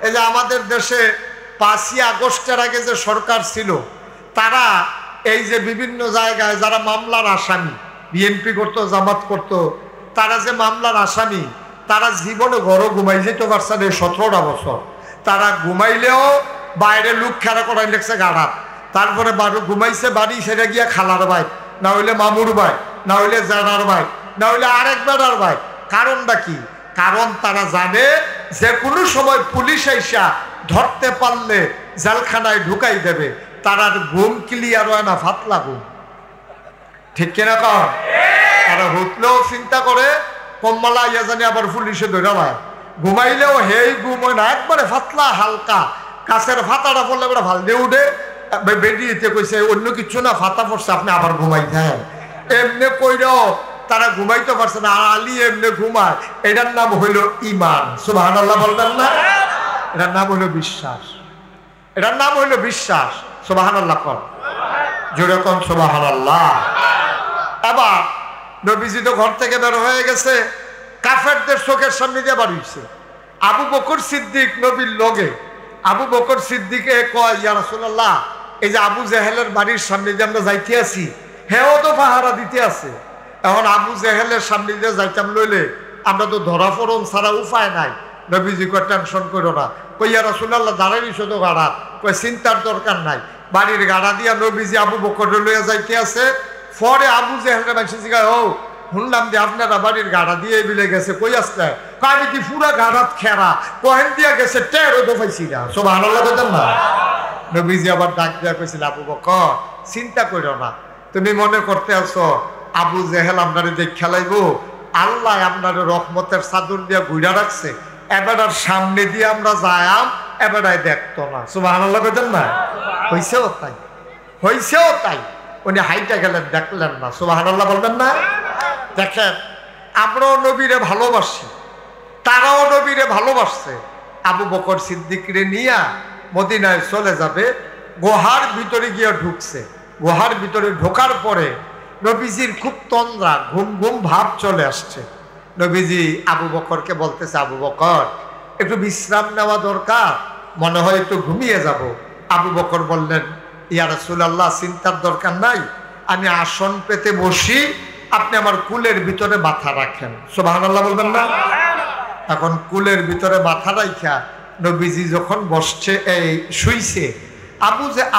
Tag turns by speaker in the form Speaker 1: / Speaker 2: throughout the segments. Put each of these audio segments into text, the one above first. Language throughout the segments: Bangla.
Speaker 1: এই যে আমাদের দেশে 5ই আগস্টের আগে যে সরকার ছিল, তারা এই যে বিভিন্ন জায়গায় যারা মামলার আসামি, বিএনপি করতো, জামাত করতো, তারা যে মামলার আসামি, তারা জীবনে ঘরও ঘুমাই যেত পারছে না। 17টা বছর তারা ঘুমাইলেও বাইরে লোক খেলা করাই লেগছে গাড়াত, তারপরে ঘুমাইছে বাড়ি, সেটা গিয়া খালার ভাই, না হইলে মামুর ভাই, না হইলে জানার ভাই, না হইলে আরেক বেড়ার ভাই। কারণটা কি? কারণ তারা জানে যে কোনো সময় পুলিশ আইসা ধরতে পারলে জেলখানায় ঢুকাই দেবে। তারা ঘুম ক্লিয়ার হয় না, ফাতলা ঘুম, ঠিক কিনা কর? তারা হুতলেও চিন্তা করে কম্মালা ইয়া জানি আবার পুলিশে ধরে ভাই, ঘুমাইলেও হেই ঘুম হয় না, একবারে ফাতলা হালকা। কাছের ফাতাটা পড়লে এবার ভাল দিয়ে উঠে বেরিয়েতে কইছে অন্য কিছু না, ফাতা পড়ছে, আপনি আবার ঘুমাই দেন। এমনি কইরাও তারা ঘুমাইতে পারছে না, আলী এমনি ঘুমায়। এটার নাম হইল ইমান। সুবহানাল্লাহ বলবেন না? এটার নাম হইল বিশ্বাস, এটার নাম হইল বিশ্বাস। সুবহানাল্লাহ কর, জোরে কোন সুবহানাল্লাহ। এবার নবীজি তো ঘর থেকে বের হয়ে গেছে, কাফেরদের চোখের সামনে দিয়ে বাড়িয়েছে। আবু বকর সিদ্দিক নবীর লগে, আবু বকর সিদ্দিকে কয়, ইয়া রাসূলুল্লাহ, এই যে আবু জেহেলের বাড়ির সামনে যে আমরা যাইতে আছি, হেও তো পাহারা দিতে আছে। এখন আবু জেহেলের সামনে দিয়ে যাইতাম লইলে আমরা তো ধরা পড়ন ছাড়া উপায় নাই। নবীজি কয় টেনশন করো না। কই, ইয়া রাসূলুল্লাহ, দাঁড়াই শুধু গাড়া। কই, চিন্তার দরকার নাই। বাড়ির গাড়া দিয়া নবীজি আবু বকর লইয়া যাইতে আছে। পরে আবু জেহেলের মানুষ জিগায়, ও শুনলাম যে আপনারা বাড়ির গাড়া দিয়ে বিলে গেছে, কই আসলে? আমি কি পুরা গাড়াত খেরা, কহেন দিয়া গেছে, টেরও তো পাইছি না। সুবহানাল্লাহ বলতেন না? নবীজি আবার ডাক দিয়া কইছিল, আবু বকর চিন্তা করো না, তুমি মনে করতে আছো আবু জেহেল আপনারে যে খেলাইবো, আল্লাহ আপনার রহমতের চাদর দিয়া ঘুরা রাখছে, এবারে সামনে দিয়ে আমরা যায়াম, এবারে দেখতো না। সুবহানাল্লাহ বলতেন না? হইছেও তাই, হইছেও তাই। উনি হাইটা গেলেন, দেখলেন না। সুবহানাল্লাহ বলবেন না? দেখেন, আমরাও নবীরে ভালোবাসি, তারাও নবীরে ভালোবাসছে। আবু বকর সিদ্দিকরে নিয়া মদিনায় চলে যাবে, গুহার ভিতরে গিয়ে ঢুকছে। গুহার ভিতরে ঢোকার পরে নবীজির খুব তন্দ্রা, ঘুম ঘুম ভাব চলে আসছে। নবীজি আবু বকরকে বলতেছে, আবু বকর একটু বিশ্রাম নেওয়া দরকার, মনে হয় একটু ঘুমিয়ে যাব। আবু বকর বললেন, ইয়া রাসূলুল্লাহ, চিন্তার দরকার নাই, আমি আসন পেতে বসি, আপনি আমার কুলের ভিতরে মাথা রাখেন। সুবহানাল্লাহ বলবেন না? এখন কুলের ভিতরে মাথা রাখা নবীজি যখন বসছে, এই শুইছে,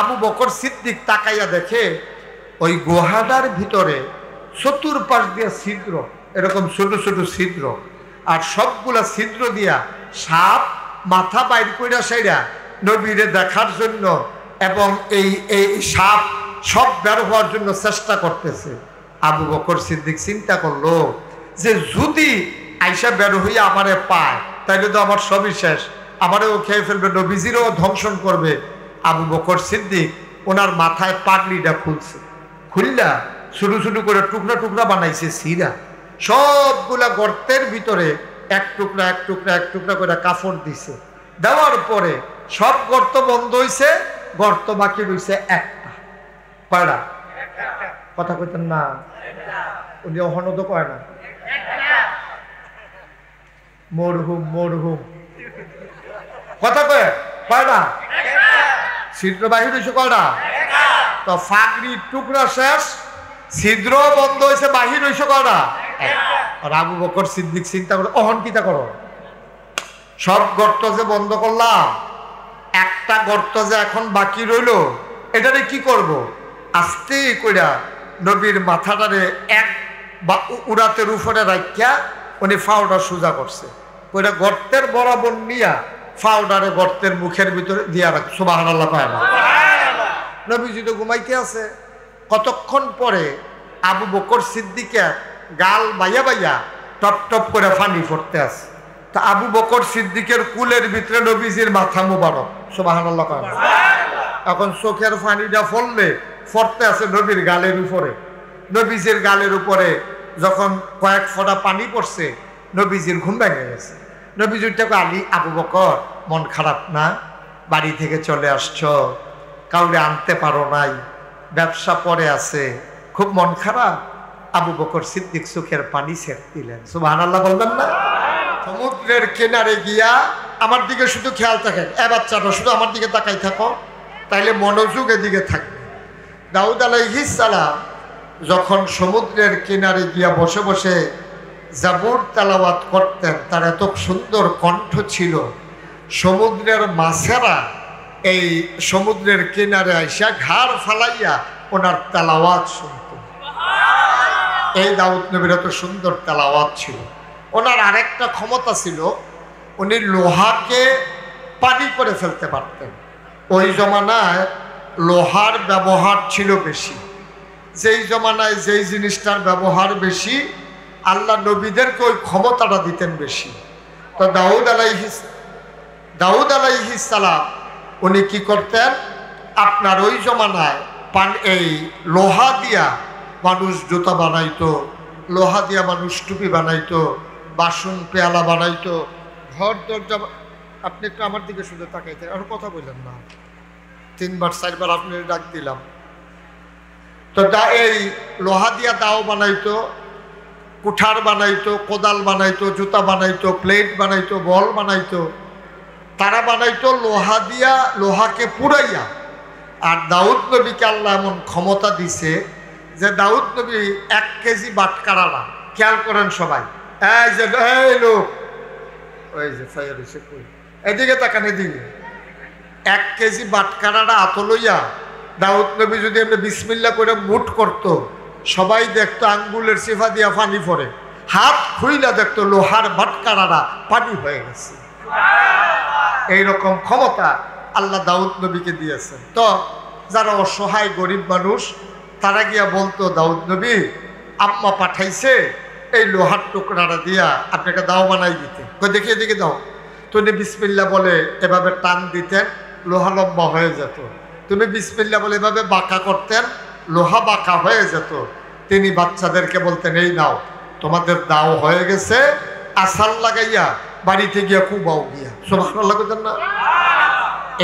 Speaker 1: আবু বকর সিদ্দিক তাকাইয়া দেখে ওই গুহাটার ভিতরে চতুর্পাশ দিয়া ছিদ্র, এরকম ছোট ছোট ছিদ্র, আর সবগুলা ছিদ্র দিয়া সাপ মাথা বাইর কইরা সেইরা নবীরে দেখার জন্য এবং এই সাপ সব বের হওয়ার জন্য চেষ্টা করতেছে। আবু বকর সিদ্দিক চিন্তা করলো যে যদি আইসা বের হইয়া আমারে পায়, তাইলে তো আমার সবই শেষ, আমারেও খেয়ে ফেলবে, নবীজিরও ধ্বংসন করবে। আবু বকর সিদ্দিক ওনার মাথায় পাগড়িটা খুলছে, খুললা ছোটো ছোটো করে টুকরা টুকরা বানাইছে সিরা, সবগুলা গর্তের ভিতরে এক টুকরা এক টুকরা এক টুকরা করে কাপড় দিছে। দেওয়ার পরে সব গর্ত বন্ধ হইছে, গর্ত বাকি রইছে একটা। কয়টা? কথা কইতেন না, উনি অহন তো কয় না, মরহুম মরহুম কথা কয়, কয়টা ছিদ্র বাহির হয়েছে? কয়টা? তো ফাগড়ির টুকরা শেষ, ছিদ্র বন্ধ হয়েছে, বাহির হয়েছে কয়টা? আর আবু বকর সিদ্দিক চিন্তা করে, অহন কিতা করো, সব গর্ত যে বন্ধ করলাম, একটা গর্ত যে এখন বাকি রইল, এটারে কি করব? আস্তে কইরা নবীর মাথাটারে এক বা উড়াতের উপরে রাখিয়া উনি ফাউডার সোজা করছে, ওইটা গর্তের বরাবর নিয়া ফাউডারে গর্তের মুখের ভিতরে দিয়া রাখ। সুবহানাল্লাহ পায় না? নবীজি তো ঘুমাইতে আছে। কতক্ষণ পরে আবু বকর সিদ্দিকের গাল বাইয়া বাইয়া টপ টপ করে পানি পড়তে আছে। তা আবু বকর সিদ্দিকের কুলের ভিতরে নবীজির মাথা মুবারক। সুবহানাল্লাহ পায় না? এখন চোখের পানিটা ফললে পড়তে আছে নবীর গালের উপরে। নবীজির গালের উপরে যখন কয়েক ফোঁটা পানি পড়ছে, নবীজির ঘুম ভেঙে গেছে। নবীজিটাকে, আলী, আবু বকর মন খারাপ না? বাড়ি থেকে চলে আসছো, কাউরে আনতে পারো নাই, ব্যবসা পরে আছে, খুব মন খারাপ? আবু বকর সিদ্দিক চোখের পানি ছেড়ে দিলেন। সুবহানাল্লাহ বলবেন না? সমুদ্রের কিনারে গিয়া আমার দিকে শুধু খেয়াল থাকেন, বাচ্চাটা শুধু আমার দিকে তাকাই থাকো, তাইলে মনোযোগ এদিকে থাকবে। দাউদ আলাইহিস সালাম যখন সমুদ্রের কিনারে গিয়া বসে বসে জাবুর তেলাওয়াত করতেন, তার এত সুন্দর কণ্ঠ ছিল, সমুদ্রের মাছেরা এই সমুদ্রের কিনারে আইসা ঘাড় ফালাইয়া ওনার তেলাওয়াত শুনত। এই দাউদ নবীর এত সুন্দর তেলাওয়াত ছিল। ওনার আরেকটা ক্ষমতা ছিল, উনি লোহাকে পানি করে ফেলতে পারতেন। ওই জমানায় লোহার ব্যবহার ছিল বেশি। যেই জমানায় যেই জিনিসটার ব্যবহার বেশি, আল্লাহ নবীদেরকে ওই ক্ষমতাটা দিতেন বেশি। তো দাউদ আলাইহিস সালাম উনি কি করতেন, আপনার ওই জমানায় এই লোহা দিয়া মানুষ জুতা বানাইতো, লোহা দিয়া মানুষ টুপি বানাইতো, বাসন পেয়ালা বানাইতো, ঘর দরজা। আপনি একটু আমার দিকে শুধু তাকাইতেন, আর কথা বললেন না, 3বার 4বার আপনি ডাক দিলাম। তো এই লোহা দিয়া দাও বানাইতো, কুঠার বানাইতো, কোদাল বানাইতো, জুতা বানাইতো, প্লেট বানাইতো, বল বানাইতো। তারা বানাইতো লোহা দিয়া, লোহাকে পুড়াইয়া। আর দাউদ নবীকে আল্লাহ এমন ক্ষমতা দিছে যে দাউদ নবী 1 কেজি বাটকারা না, খেয়াল করেন সবাই, এই যে এই লোক, ওই যে ফায়ার এসে কই, এদিকে তাকান, এদিকে 1 কেজি বাটকারাটা হাতে লইয়া দাউদ নবী যদি এমনি বিসমিল্লাহ করে মুঠ করতো, সবাই দেখতো আঙ্গুলের সিফা দিয়া পানি পড়ে, হাত খুইলা দেখতো লোহার বাটকারাটা পানি হয়ে গেছে। এইরকম ক্ষমতা আল্লাহ দাউদ নবীকে দিয়েছেন। তো যারা অসহায় গরিব মানুষ, তারা গিয়া বলতো, দাউদ নবী আম্মা পাঠাইছে এই লোহার টুকরাটা দিয়া আপনাকে দাও বানাই দিতে, দেখি এদিকে দাও। তুমি বিসমিল্লাহ বলে এভাবে টান দিতেন, লোহা লম্বা হয়ে যেত। তুমি বিসমিল্লাহ বলে এভাবে বাঁকা করতেন, লোহা বাঁকা হয়ে যেত। তিনি বাচ্চাদেরকে বলতেন, এই নাও তোমাদের দাও হয়ে গেছে, আসাল লাগাইয়া বাড়িতে গিয়া কুবাও গিয়া। সুবহানাল্লাহ বলেন না?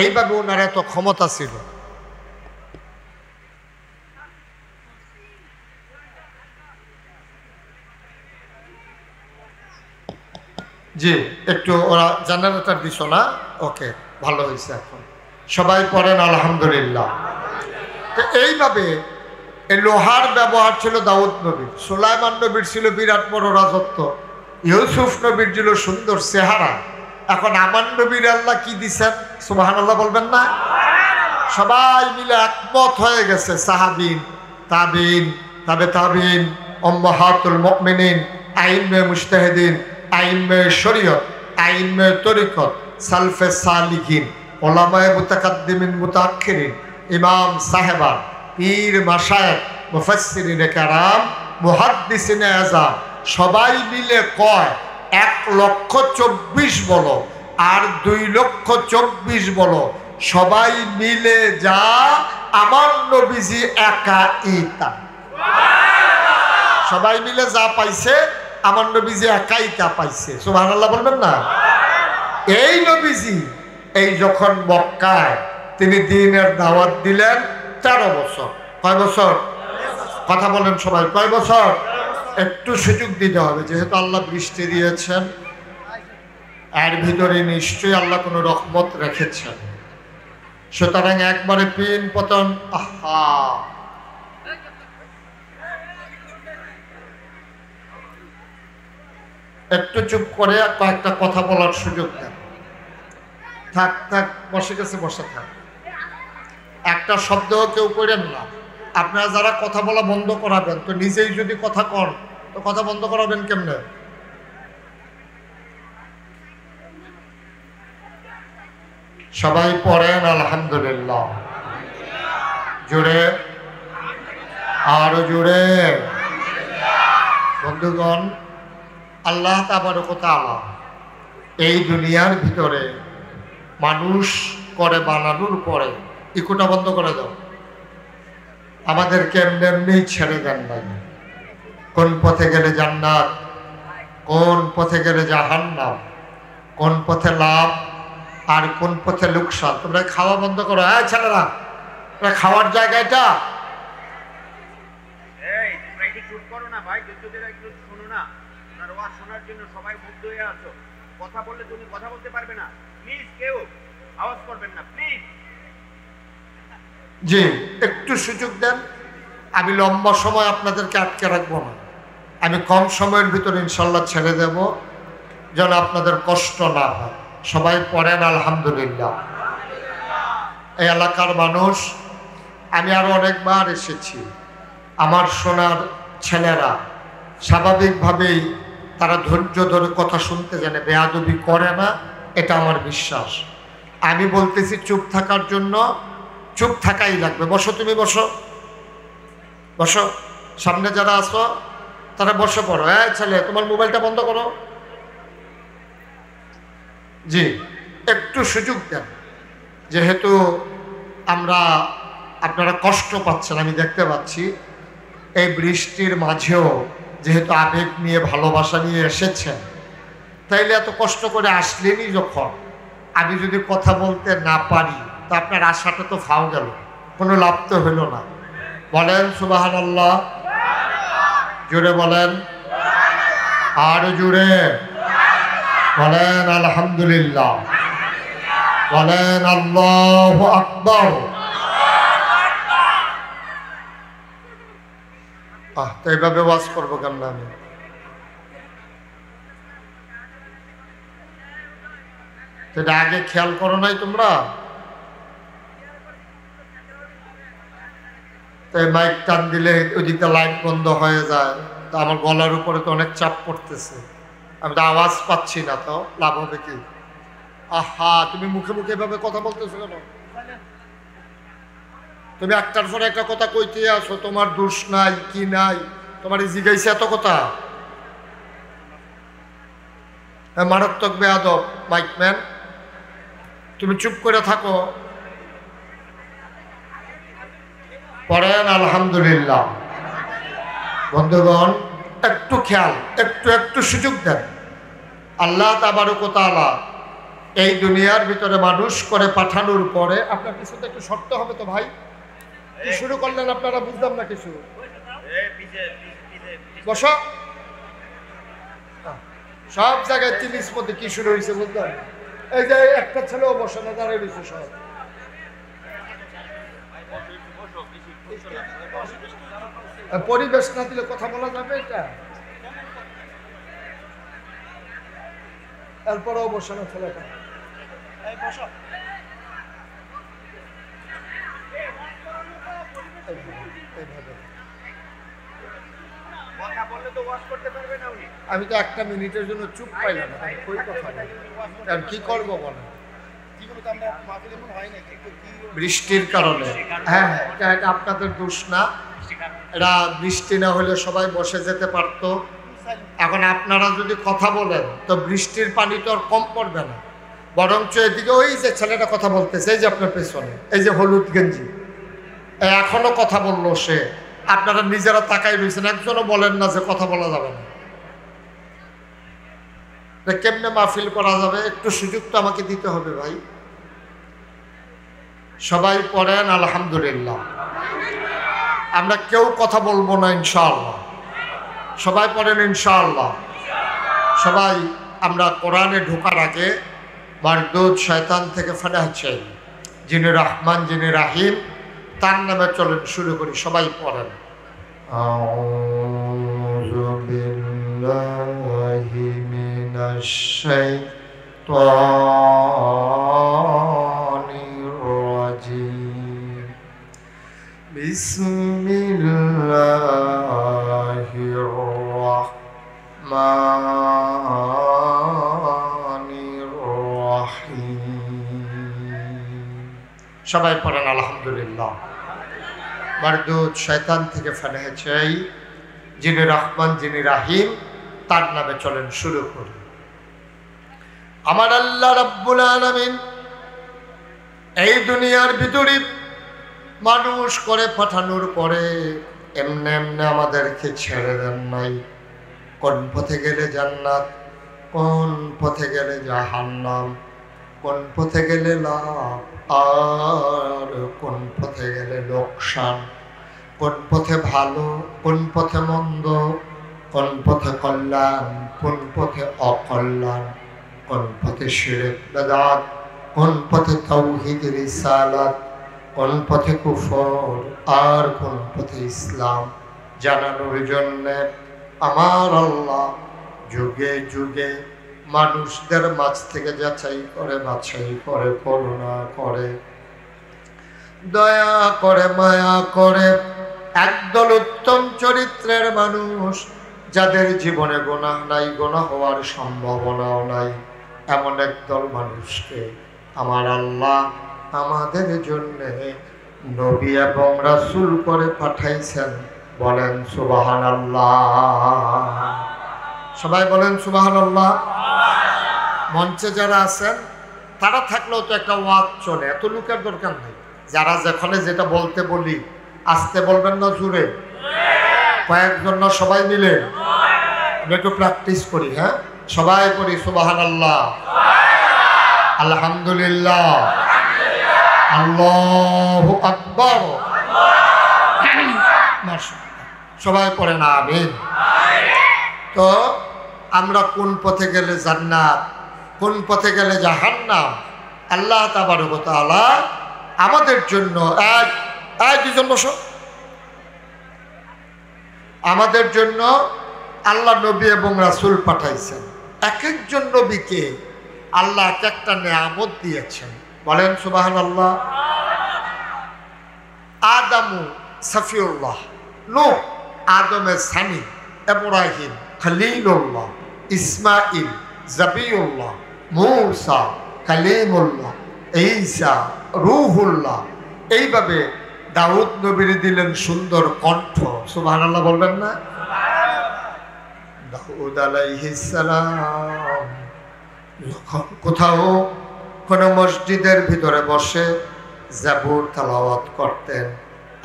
Speaker 1: এইভাবে ওনার এত ক্ষমতা ছিল। জি, একটু ওরা জেনারেটর দিছ না? ওকে, ভালো হয়েছে। এখন সবাই পড়েন আলহামদুলিল্লাহ। তো এইভাবে এই লোহার ব্যবহার ছিল দাউদ নবীর। সুলাইমান নবীর ছিল বিরাট বড় রাজত্ব। ইউসুফ নবীর ছিল সুন্দর চেহারা। এখন আমার নবীর আল্লাহ কি দিছেন? সুবহানাল্লাহ বলবেন না? সবাই মিলে একমত হয়ে গেছে, সাহাবিন, তাবিন, তাবে তাবিন, উম্মাহাতুল মুমিনিন, আইম্মে মুজতাহিদিন, আইম্মে শরীয়ত, আইম্মে তরিকত, সালফে সালিকিন, উলামায়ে মুতাকাদ্দিমিন মুতাআখিরিন, ইমাম সাহেবান, পীর মাশায়েখ, মুফাসসিরিনে কেরাম, মুহাদ্দিসিনে আযম, সবাই মিলে কয় 1,24,000 বলো আর 2,24,000 বলো, সবাই মিলে যা আমার নবীজি একা ইতা। সবাই মিলে যা পাইছে আমার নবীজি একাই তা পাইছে। সুবহানাল্লাহ বলবেন না? এই নবীজি এই যখন মক্কায় তিনি দ্বীনের দাওয়াত দিলেন 13 বছর। কয় বছর? কথা বলেন সবাই, কয় বছর? একটু সুযোগ দিতে হবে, যেহেতু আল্লাহ বৃষ্টি দিয়েছেন, এর ভিতরে নিশ্চয়ই আল্লাহ কোনো রহমত রেখেছেন। সুতরাং একবারে পিন পতন, আহা, একটু চুপ করে কয়েকটা কথা বলার সুযোগ দেন। থাক থাক, বসে গেছে, বসে থাক, একটা শব্দ কেউ করেন না। আপনারা যারা কথা বলা বন্ধ করাবেন, তো নিজেই যদি কথা কন তো কথা বন্ধ করাবেন কেমনে? সবাই পড়েন আলহামদুলিল্লাহ, জোরে, আরো জোরে। বন্ধুগণ, আল্লাহ তাবারক ওয়া তাআলা এই দুনিয়ার ভিতরে মানুষ করে বানানোর পরে, ইকোটা বন্ধ করে দাও, আমাদেরকে এমনি এমনি ছেড়ে দেন নাই। কোন পথে গেলে জান্নাত, কোন পথে গেলে জাহান্নাম, কোন পথে লাভ আর কোন পথে লোকসান। তোমরা খাওয়া বন্ধ করো। হ্যাঁ ছেলেরা, খাওয়ার জায়গাটা
Speaker 2: কথা বললে তুমি কথা বলতে পারবে না, প্লিজ কেউ আওয়াজ করবেন না প্লিজ।
Speaker 1: জি, একটু সুযোগ দেন। আমি লম্বা সময় আপনাদেরকে আটকে রাখবো না, আমি কম সময়ের ভিতরে ইনশাল্লাহ ছেড়ে দেব, যেন আপনাদের কষ্ট না হয়। সবাই পড়েন আলহামদুলিল্লাহ। এই এলাকার মানুষ, আমি আরো অনেকবার এসেছি, আমার সোনার ছেলেরা স্বাভাবিকভাবেই তারা ধৈর্য ধরে কথা শুনতে জানে, বেয়াদবি করে না, এটা আমার বিশ্বাস। আমি বলতেছি চুপ থাকার জন্য, চুপ থাকাই লাগবে। বসো, তুমি বসো, বসো। সামনে যারা আসো তারা বসে পড়ো। হ্যাঁ ছেলে, তোমার মোবাইলটা বন্ধ করো। জি, একটু সুযোগ দেন, যেহেতু আপনারা কষ্ট পাচ্ছেন, আমি দেখতে পাচ্ছি। এই বৃষ্টির মাঝেও যেহেতু আবেগ নিয়ে ভালোবাসা নিয়ে এসেছেন, তাইলে এত কষ্ট করে আসলেনই যখন, আমি যদি কথা বলতে না পারি তা আপনার আশাটা তো ফাও গেল, কোনো লাভ তো হইল না। বলেন সুবহানাল্লাহ, জোরে বলেন, আর জোরে বলেন আলহামদুলিল্লাহ, বলেন আল্লাহু আকবার। তো এইভাবে ওয়াজ করবো কেমন আমি? সেটা আগে খেয়াল করো নাই তোমরা? তাই মাইক টান দিলে ওইদিকে লাইট বন্ধ হয়ে যায়, তো আমার গলার উপরে তো অনেক চাপ পড়তেছে, আমি তো আওয়াজ পাচ্ছি না, তো লাভ হবে কি? আহা, তুমি মুখে মুখে এভাবে কথা বলতেছো কেন? তুমি একটার পর একটা কথা কইতে আসো, তোমার দোষ নাই কি নাই, তোমার জিগাইছে এত কথা। মারাত্মক বেয়াদব মাইকম্যান, তুমি চুপ করে থাকো। পড়েন আলহামদুলিল্লাহ। বন্ধুগণ, একটু খেয়াল, একটু সুযোগ দেন। আল্লাহ তাবারক ওয়া তাআলা এই দুনিয়ার ভিতরে মানুষ করে পাঠানোর পরে, আপনার কিছুতে একটু শর্ত হবে তো ভাই, কি শুরু করলেন আপনারা? বুঝলাম না কিছু। বসো, সব জায়গায় তিরিশ মধ্যে কি শুরু হয়েছে বুঝলাম। এই যে একটা ছেলেও বসে না, দাঁড়িয়ে রয়েছে সব। পরিবেশ না দিলে কথা বলা যাবে এটা? এরপরেও বসে না ছেলেটা। আমি তো একটা মিনিটের জন্য চুপ পাইলাম না, কই কথা আর কি করবো বলেন? বৃষ্টির কারণে। হ্যাঁ, এটা আপনাদের দোষ না, এটা বৃষ্টি না হলে সবাই বসে যেতে পারতো। এখন আপনারা যদি কথা বলেন তো বৃষ্টির পানি তো আর কম পড়বে না, বরঞ্চ এদিকে ওই যে ছেলেটা কথা বলতেছে, এই যে আপনার পেছনে, এই যে হলুদ গেঞ্জি, এখনো কথা বললো সে। আপনারা নিজেরা তাকাই রয়েছেন, একজনও বলেন না যে কথা বলা যাবে না। কেমনে মাহফিল করা যাবে? একটু সুযোগ তো আমাকে দিতে হবে ভাই। সবাই পড়েন আলহামদুলিল্লাহ। আমরা কেউ কথা বলবো না ইনশাআল্লাহ। সবাই পড়েন ইনশাআল্লাহ। সবাই আমরা কোরআনে ঢোকার আগে মারদুদ শয়তান থেকে ফানাহ চাই, যিনি রহমান যিনি রাহিম, তার নামে চলেন শুরু করি। সবাই পড়েন আউযু বিল্লাহি মিনাশ শাইতানির রাজিম। বিসমিল্লাহির রাহমানির রাহিম। সবাই পড়েন আলহামদুলিল্লাহ। মারদুদ শয়তান থেকে ফানাহ চাই, যিনি রহমান যিনি রাহিম, তার নামে চলেন শুরু করি। আমার আল্লাহ রাব্বুল আলামিন এই দুনিয়ার ভিতরে মানুষ করে পাঠানোর পরে এমনি এমনি আমাদেরকে ছেড়ে দেন নাই। কোন পথে গেলে জান্নাত, কোন পথে গেলে জাহান্নাম, কোন পথে গেলে লাভ আর কোন পথে গেলে লোকসান, কোন পথে ভালো কোন পথে মন্দ, কোন পথে কল্যাণ কোন পথে অকল্যাণ, কোন পথে শিরক বিদআত, কোন পথে তাওহীদ রিসালাত, কোন পথে কুফর আর কোন পথে ইসলাম জানানোর জন্য আমার আল্লাহ যুগে যুগে মানুষদের মাঝ থেকে যাচাই করে বাছাই করে করুণা করে দয়া করে মায়া করে একদল উত্তম চরিত্রের মানুষ যাদের জীবনে গুনাহ নাই, গুনাহ হওয়ার সম্ভাবনাও নাই, এমন একদল মানুষকে আমার আল্লাহ আমাদের জন্য নবী এবং রাসূল করে পাঠাইছেন। বলেন সুবহানাল্লাহ। সবাই বলেন সুবহানাল্লাহ। মঞ্চে যারা আছেন তারা থাকলেও তো একটা ওয়াজ চলে, এত লোকের দরকার নেই। যারা যেখানে যেটা বলতে বলি আস্তে বলবেন না, জুড়ে কয়েকজন না সবাই মিলে আমরা একটু প্র্যাকটিস করি। হ্যাঁ, সবাই করি সুবহানাল্লাহ, আলহামদুলিল্লাহ, আল্লাহু আকবার। সবাই পড়েন আমিন। তো আমরা কোন পথে গেলে জান্নাত, কোন পথে গেলে জাহান্নাম, আল্লাহ তাবারক ওয়া তাআলা আমাদের জন্য দুজন বসো, আমাদের জন্য আল্লাহ নবী এবং রাসূল পাঠাইছেন। এক একজন নবীকে আল্লাহ এক একটা নেয়ামত দিয়েছেন। বলেন সুবহানাল্লাহ। আদামু সফিউল্লাহ, নূহ আদমের সানি, ইব্রাহিম খলিলুল্লাহ, ইসমাইল জাবিউল্লাহ, মূসা কালিমুল্লাহ, ঈসা রূহুল্লাহ। এইভাবে দাউদ নবীর দিলেন সুন্দর কণ্ঠ। সুবহানাল্লাহ বলবেন না? দাউদ আলাইহিস সালাম যখন কোথাও কোনো মসজিদের ভিতরে বসে জাবুর তেলাওয়াত করতেন,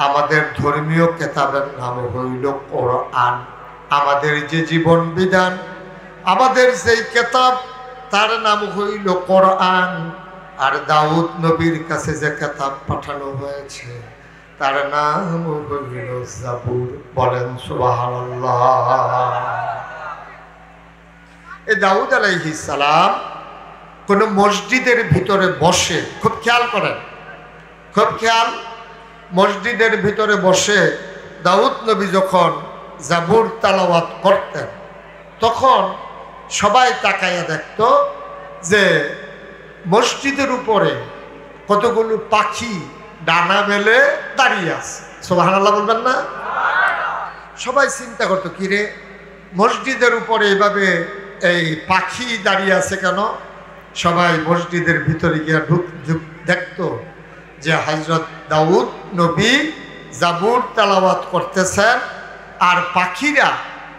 Speaker 1: আমাদের ধর্মীয় কিতাবের নাম হইল কোরআন। আমাদের যে জীবন বিধান, আমাদের যেই কিতাব তার নাম হইল কোরআন। আর দাউদ নবীর কাছে যে কিতাব পাঠানো হয়েছে তার নাম হইল জাবুর। বলেন সুবহানাল্লাহ। এই দাউদ আলাইহিস সালাম কোন মসজিদের ভিতরে বসে, খুব খেয়াল করেন, খুব খেয়াল, মসজিদের ভিতরে বসে দাউদ নবী যখন জাবুর তেলাওয়াত করতেন তখন সবাই তাকাইয়া দেখত যে মসজিদের উপরে কতগুলো পাখি ডানা মেলে দাঁড়িয়ে আছে। সুবহানাল্লাহ বলবেন না? সবাই চিন্তা করতো, কিরে মসজিদের উপরে এইভাবে এই পাখি দাঁড়িয়ে আছে কেন? সবাই মসজিদের ভিতরে গিয়ে দেখত যে হযরত দাউদ নবী জাবুর তেলাওয়াত করতেছেন আর পাখিরা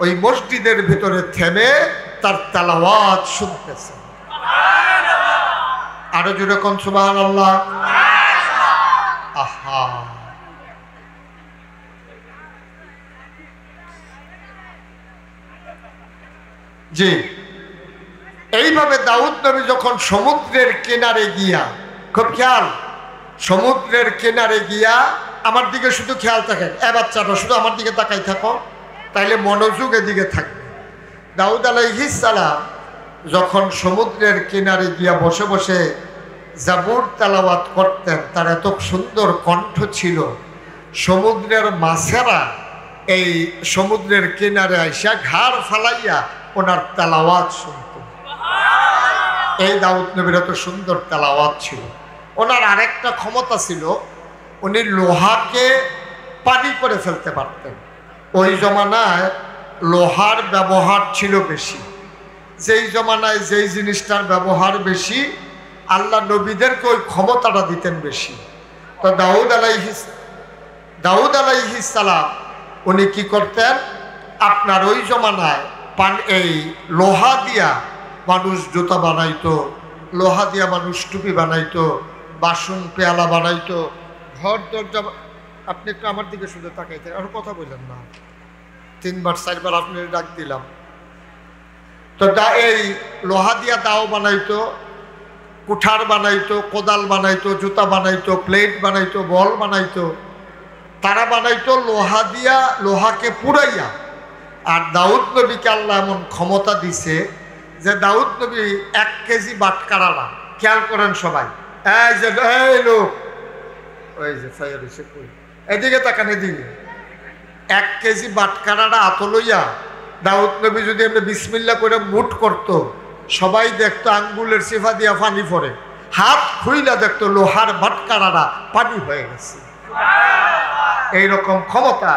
Speaker 1: ওই মসজিদের ভিতরে থেমে তার তেলাওয়াত শুনতেছে। আরো জোরে কোন সুবহানাল্লাহ। আহা, জি, এইভাবে দাউদ নবী যখন সমুদ্রের কিনারে গিয়া, খুব খেয়াল, সমুদ্রের কিনারে গিয়া, আমার দিকে শুধু খেয়াল থাকেন, এ বাচ্চাটা শুধু আমার দিকে তাকাই থাকো, তাইলে মনোযোগ এদিকে থাকবে। দাউদ আলাইহিস সালাম যখন সমুদ্রের কিনারে গিয়া বসে বসে জাবুর তেলাওয়াত করতেন, তার এত সুন্দর কণ্ঠ ছিল, সমুদ্রের মাছেরা এই সমুদ্রের কিনারে আইসা ঘাড় ফালাইয়া ওনার তেলাওয়াত শুনত। এই দাউদ নবীর এত সুন্দর তেলাওয়াত ছিল। ওনার আরেকটা ক্ষমতা ছিল, উনি লোহাকে পানি করে ফেলতে পারতেন। ওই জমানায় লোহার ব্যবহার ছিল বেশি। যেই জমানায় যেই জিনিসটার ব্যবহার বেশি, আল্লাহ নবীদেরকে ওই ক্ষমতাটা দিতেন বেশি। তো দাউদ আলাইহিস সালাম উনি কি করতেন, আপনার ওই জমানায় এই লোহা দিয়া মানুষ জুতা বানাইতো, লোহা দিয়া মানুষ টুপি বানাইতো, বাসন পেয়ালা বানাইতো, ঘর দরজা। আপনি একটু আমার দিকে শুধু তাকাইতে, আর কথা বললেন না, 3বার 4বার আপনি ডাক দিলাম। তো এই লোহা দিয়া দাও বানাইতো, কুঠার বানাইতো, কোদাল বানাইতো, জুতা বানাইতো, প্লেট বানাইতো, বল বানাইতো। তারা বানাইতো লোহা দিয়া, লোহাকে পুড়াইয়া। আর দাউদ নবীকে আল্লাহ এমন ক্ষমতা দিছে যে দাউদ নবী 1 কেজি বাটকারা না, খেয়াল করেন সবাই, এই যে এই লোক ওই যে এদিকে তাকান, এদিকে 1 কেজি বাটকারাটা আত লইয়া দাউদ নবী যদি এমনি বিসমিল্লাহ করে মুঠ করত, সবাই দেখতো আঙ্গুলের সিফা দিয়া পানি পড়ে, হাত খুইলা দেখতো লোহার বাটকারাটা পানি হয়ে গেছে। এইরকম ক্ষমতা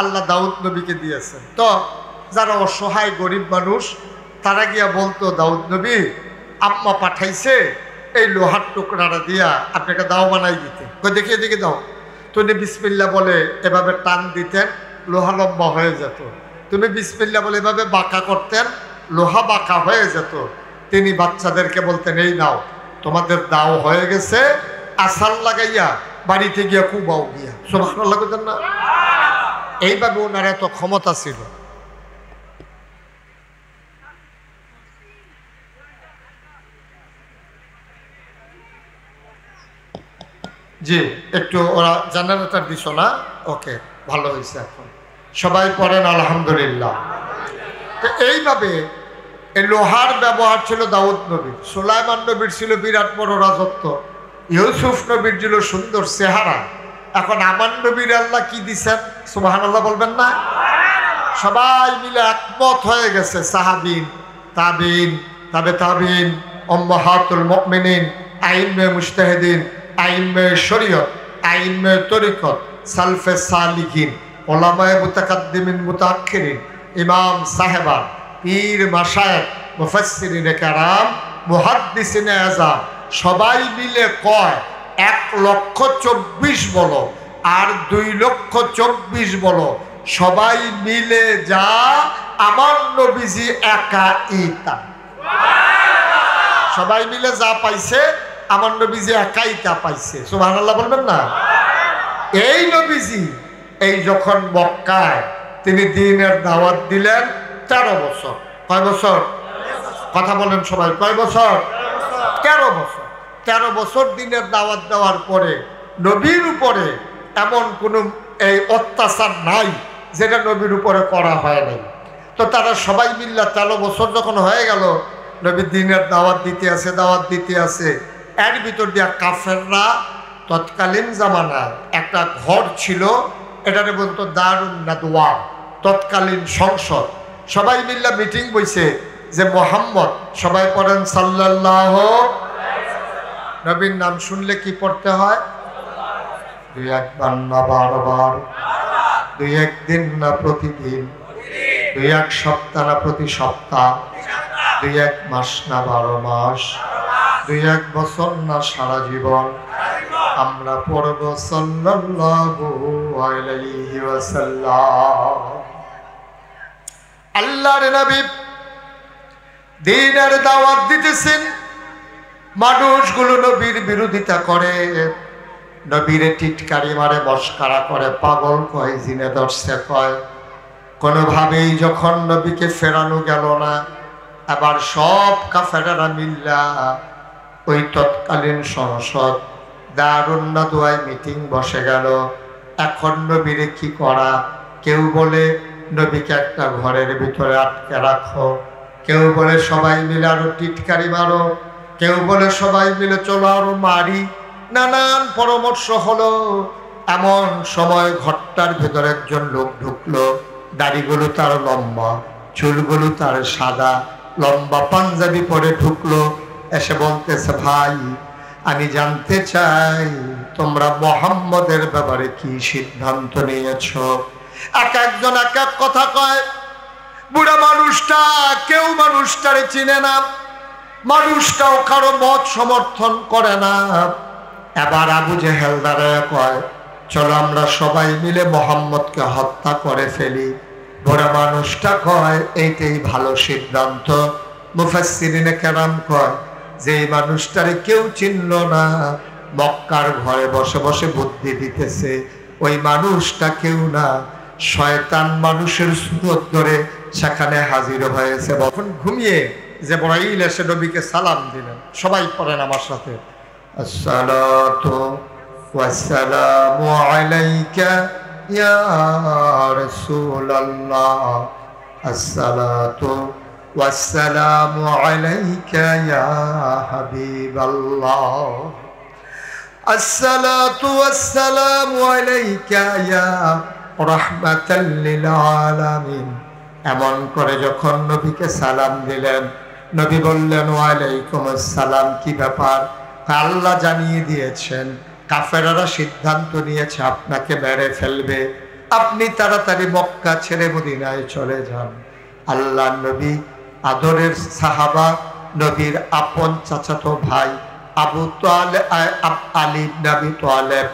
Speaker 1: আল্লাহ দাউদ নবীকে দিয়েছেন। তো যারা অসহায় গরিব মানুষ তারা গিয়া বলতো, দাউদ নবী আম্মা পাঠাইছে এই লোহার টুকরাটা দিয়া আপনাকে দাও বানাই দিতে, দেখিয়ে দিকে দাও। তুমি বিসমিল্লাহ বলে এভাবে টান দিতেন, লোহা লম্বা হয়ে যেত। তুমি বিসমিল্লাহ বলে এভাবে বাঁকা করতেন, লোহা বাঁকা হয়ে যেত। তিনি বাচ্চাদেরকে বলতেন, এই নাও তোমাদের দাও হয়ে গেছে, আসাল লাগাইয়া বাড়িতে গিয়া কুবাও গিয়া। সুবহানাল্লাহ বলেন না? এইভাবে ওনার এত ক্ষমতা ছিল। জি, একটু ওরা জেনারেটর দিছ না? ওকে, ভালো হয়েছে। এখন সবাই পড়েন আলহামদুলিল্লাহ। তো এইভাবে এই লোহার ব্যবহার ছিল দাউদ নবীর। সুলাইমান নবীর ছিল বিরাট বড় রাজত্ব, ইউসুফ নবীর ছিল সুন্দর চেহারা। এখন আমার নবীর আল্লাহ কি দিছেন? সুবহানাল্লাহ বলবেন না? সবাই মিলে একমত হয়ে গেছে, সাহাবিন, তাবিন, তাবে তাবিন, উম্মাহাতুল মুমিনিন, আইম্মে মুজতাহিদিন, আইম্মে শরীয়ত, আইম্মে তরিকত, সালফে সালিকিন, উলামায়ে মুতাকাদ্দিমিন মুতাআখিরিন, ইমাম সাহেবান, পীর মাশায়েখ, মুফাসসিরিনে কেরাম, মুহাদ্দিসিনে আযম, সবাই মিলে কয় 1,24,000 বলো আর 2,24,000 বলো, সবাই মিলে যা আমার নবীজি একা ইতা, সবাই মিলে যা পাইছে আমার নবীজি একাই তা পাইছে। সুবহানাল্লাহ বলবেন না? এই নবীজি এই যখন মক্কায় তিনি দ্বীনের দাওয়াত দিলেন 13 বছর। কয় বছর? কথা বলেন সবাই, কয় বছর? 13 বছর। 13 বছর দ্বীনের দাওয়াত দেওয়ার পরে নবীর উপরে এমন কোনো এই অত্যাচার নাই যেটা নবীর উপরে করা হয় নাই। তো তারা সবাই মিল্লা 13 বছর যখন হয়ে গেল, নবী দ্বীনের দাওয়াত দিতে আছে, দাওয়াত দিতে আছে। এর ভিতর দিয়া কাফেররা তৎকালীন জামানায় একটা ঘর ছিল, এটারে বলতো দারুন নাদওয়া, তৎকালীন সংসদ। সবাই মিল্লা মিটিং বইছে যে মোহাম্মদ, সবাই পড়েন সাল্লাল্লাহু, নবীর নাম শুনলে কি পড়তে হয়? 2-1 না 12 2-1 দিন না প্রতিদিন, 2-1 সপ্তাহ না প্রতি সপ্তাহ, 2-1 মাস না 12 মাস, 2-1 বছর না সারা জীবন আমরা পড়ব সাল্লাল্লাহু আলাইহি ওয়াসাল্লাম। আল্লাহর নবী দ্বীনের দাওয়াত দিতেছেন, মানুষগুলো নবীর বিরোধিতা করে, নবীরে টিটকারি মারে, মস্কারা করে, পাগল কয়, জিনে ধরছে কয়। কোনোভাবেই যখন নবীকে ফেরানো গেল না, আবার সব কাফেরেরা মিল্লা ওই তৎকালীন সংসদ দারুন নাদওয়ায় মিটিং বসে গেল। এখন নবীরে কি করা? কেউ বলে নবীকে একটা ঘরের ভিতরে আটকে রাখো, কেউ বলে সবাই মিলে আরো টিটকারি মারো, কেউ বলে সবাই মিলে চলো আরো মারি। নানান পরামর্শ হলো। এমন সময় ঘরটার ভেতরে একজন লোক ঢুকলো, দাড়িগুলো তার লম্বা, চুলগুলো তার সাদা, লম্বা পাঞ্জাবি পরে ঢুকলো। এসে বলতেছে, ভাই আমি জানতে চাই তোমরা মুহাম্মদের ব্যাপারে কি সিদ্ধান্ত নিয়েছো? এক একজন এক এক কথা কয়। বুড়া মানুষটা কেউ মানুষটারে চিনে না, মানুষটাও কারো মত সমর্থন করে না। এবার আবু জেহেল দাঁড়ায় কয়, চলো আমরা সবাই মিলে মুহাম্মদকে হত্যা করে ফেলি। বুড়া মানুষটা কয়, এইটাই ভালো সিদ্ধান্ত। মুফাসসিরিনে কেরাম কয় যে এই মানুষটারে কেউ চিনল না, মক্কার ঘরে বসে বসে বুদ্ধি দিতেছে, ওই মানুষটা কেউ না, শয়তান মানুষের সুরত ধরে সেখানে হাজির হয়েছে। তখন ঘুমিয়ে জিবরাইল এসে নবীকে সালাম দিলেন। সবাই পড়েন আমার সাথে, আসসালাতু ওয়াসসালামু আলাইকা ইয়া রাসূলুল্লাহ, আসসালাতু ওয়াসসালামু আলাইকা ইয়া হাবিবাল্লাহ, আসসালাতু ওয়াসসালামু আলাইকা ইয়া রাহমাতাল লিল আলামিন। এমন করে যখন নবীকে সালাম দিলেন, নবী বললেন ওয়ালাইকুম আসসালাম। কি ব্যাপার? আল্লাহ জানিয়ে দিয়েছেন, কাফেররা সিদ্ধান্ত নিয়েছে আপনাকে মেরে ফেলবে, আপনি তাড়াতাড়ি মক্কা ছেড়ে মদিনায় চলে যান। আল্লাহ নবী আদরের সাহাবা, নবীর আপন চাচাতো ভাই আবু তালেব, আলী ইবনে আবি তালেব,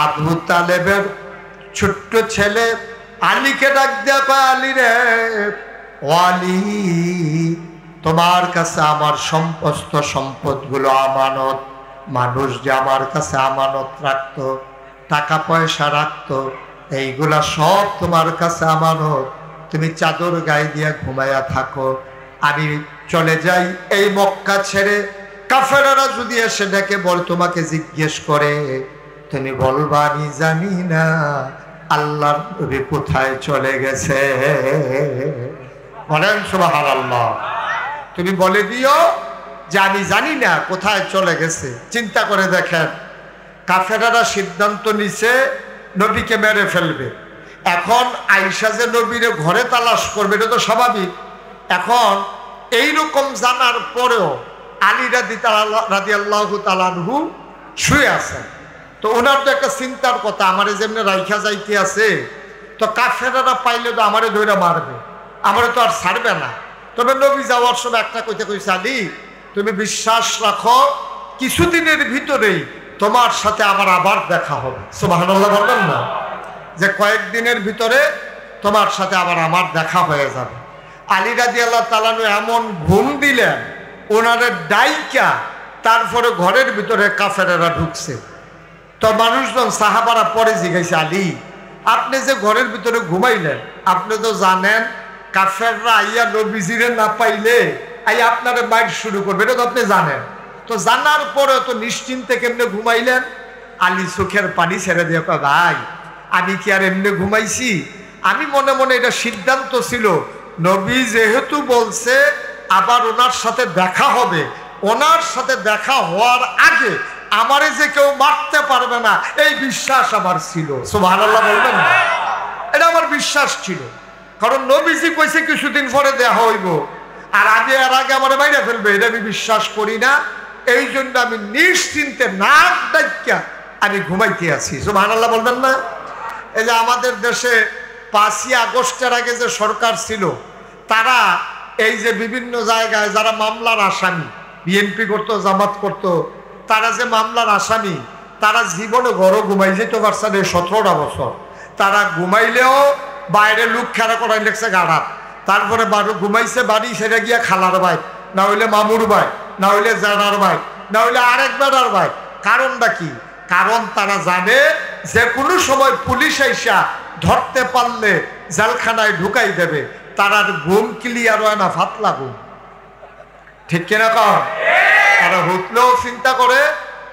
Speaker 1: আবু তালেবের ছোট্ট ছেলে আলীকে ডাক দেয়া কয়, আলী রে, ও আলী, তোমার কাছে আমার সমস্ত সম্পদগুলো আমানত। মানুষ যে আমার কাছে আমানত রাখতো, টাকা পয়সা রাখতো, এইগুলা সব তোমার কাছে আমানত। তুমি চাদর গায়ে দিয়ে ঘুমাইয়া থাকো, আমি চলে যাই এই মক্কা ছেড়ে। কাফেররা যদি এসে ডেকে বল, তোমাকে জিজ্ঞেস করে, তুমি বলবা আমি জানি না আল্লাহর নবী কোথায় চলে গেছে। বলেন সুবহানাল্লাহ। তুমি বলে দিও যে আমি জানি না কোথায় চলে গেছে। চিন্তা করে দেখেন, কাফেররা সিদ্ধান্ত নিছে নবীকে মেরে ফেলবে। এখন আয়েশা যে নবীরে ঘরে তালাশ করবে, এটা তো স্বাভাবিক। এখন এইরকম জানার পরেও আলী রাদিয়াল্লাহু তাআলা আনহু শুয়ে আছেন। তো ওনার তো একটা চিন্তার কথা, আমারে যেমনি রাইখা যাইতে আছে, তো কাফেররা পাইলে তো আমারে ধরে মারবে, আমারে তো আর ছাড়বে না। তবে নবী যাওয়ার সময় একটা কইতে কইছে, আলী তুমি বিশ্বাস রাখো, কিছুদিনের ভিতরেই তোমার সাথে আমার আবার দেখা হবে। সুবহানাল্লাহ বলবেন না, যে কয়েকদিনের ভিতরে তোমার সাথে আবার আমার দেখা হয়ে যাবে। আলী রাদিয়াল্লাহু তাআলা এমন ঘুম দিলেন, ওনারে ডাইকা তারপরে ঘরের ভিতরে কাফেরেরা ঢুকছে। তো মানুষজন সাহাবারা পরে জিজ্ঞাসা, আলী আপনি যে ঘরের ভিতরে ঘুমাইলেন, আপনি তো জানেন কাফেররা আইয়া নবীজিরে না পাইলে আইয়া আপনারে মাইর শুরু করবে, এটা তো আপনি জানেন। তো জানার পরে তো নিশ্চিন্তে কেমনে ঘুমাইলেন? আলী চোখের পানি ছেড়ে দিয়ে কয়, ভাই আমি কি আর এমনি ঘুমাইছি? আমি মনে মনে এটা সিদ্ধান্ত ছিল, নবী যেহেতু বলছে আবার ওনার সাথে দেখা হবে, ওনার সাথে দেখা হওয়ার আগে আমারে যে কেউ মারতে পারবে না, এই বিশ্বাস আমার ছিল। সুবহানাল্লাহ বলবেন না, এটা আমার বিশ্বাস ছিল। কারণ নবীজি কইছে কিছুদিন পরে দেখা হইব, আর আগে আমার বাইরে ফেলবে, এটা আমি বিশ্বাস করি না। এই জন্য আমি নিশ্চিন্তে নাক ডাক্কা আমি ঘুমাইতে আছি। সুবহানাল্লাহ বলবেন না। এই যে আমাদের দেশে 5ই আগস্টের আগে যে সরকার ছিল, তারা এই যে বিভিন্ন জায়গায় যারা মামলার আসামি, বিএনপি করতো, জামাত করতো, তারা যে মামলার আসামি, তারা জীবনে ঘরও ঘুমাই যেতে পারছে না। 17টা বছর তারা ঘুমাইলেও বাইরে লোক খেলা করাই লেগছে গাড়াত, তারপরে ঘুমাইছে বাড়ি, সেটা গিয়া খালার ভাই, না হইলে মামুর ভাই, না হইলে জানার ভাই, না হইলে আরেক বেড়ার ভাই। কারণটা কি? কারণ তারা জানে যে কোনো সময় পুলিশ আইসা ধরতে পারলে জেলখানায় ঢুকাই দেবে। তারা ঘুম ক্লিয়ার হয় না, ফাতলা ঘুম। ঠিক কিনা কর? তারা হুতলেও চিন্তা করে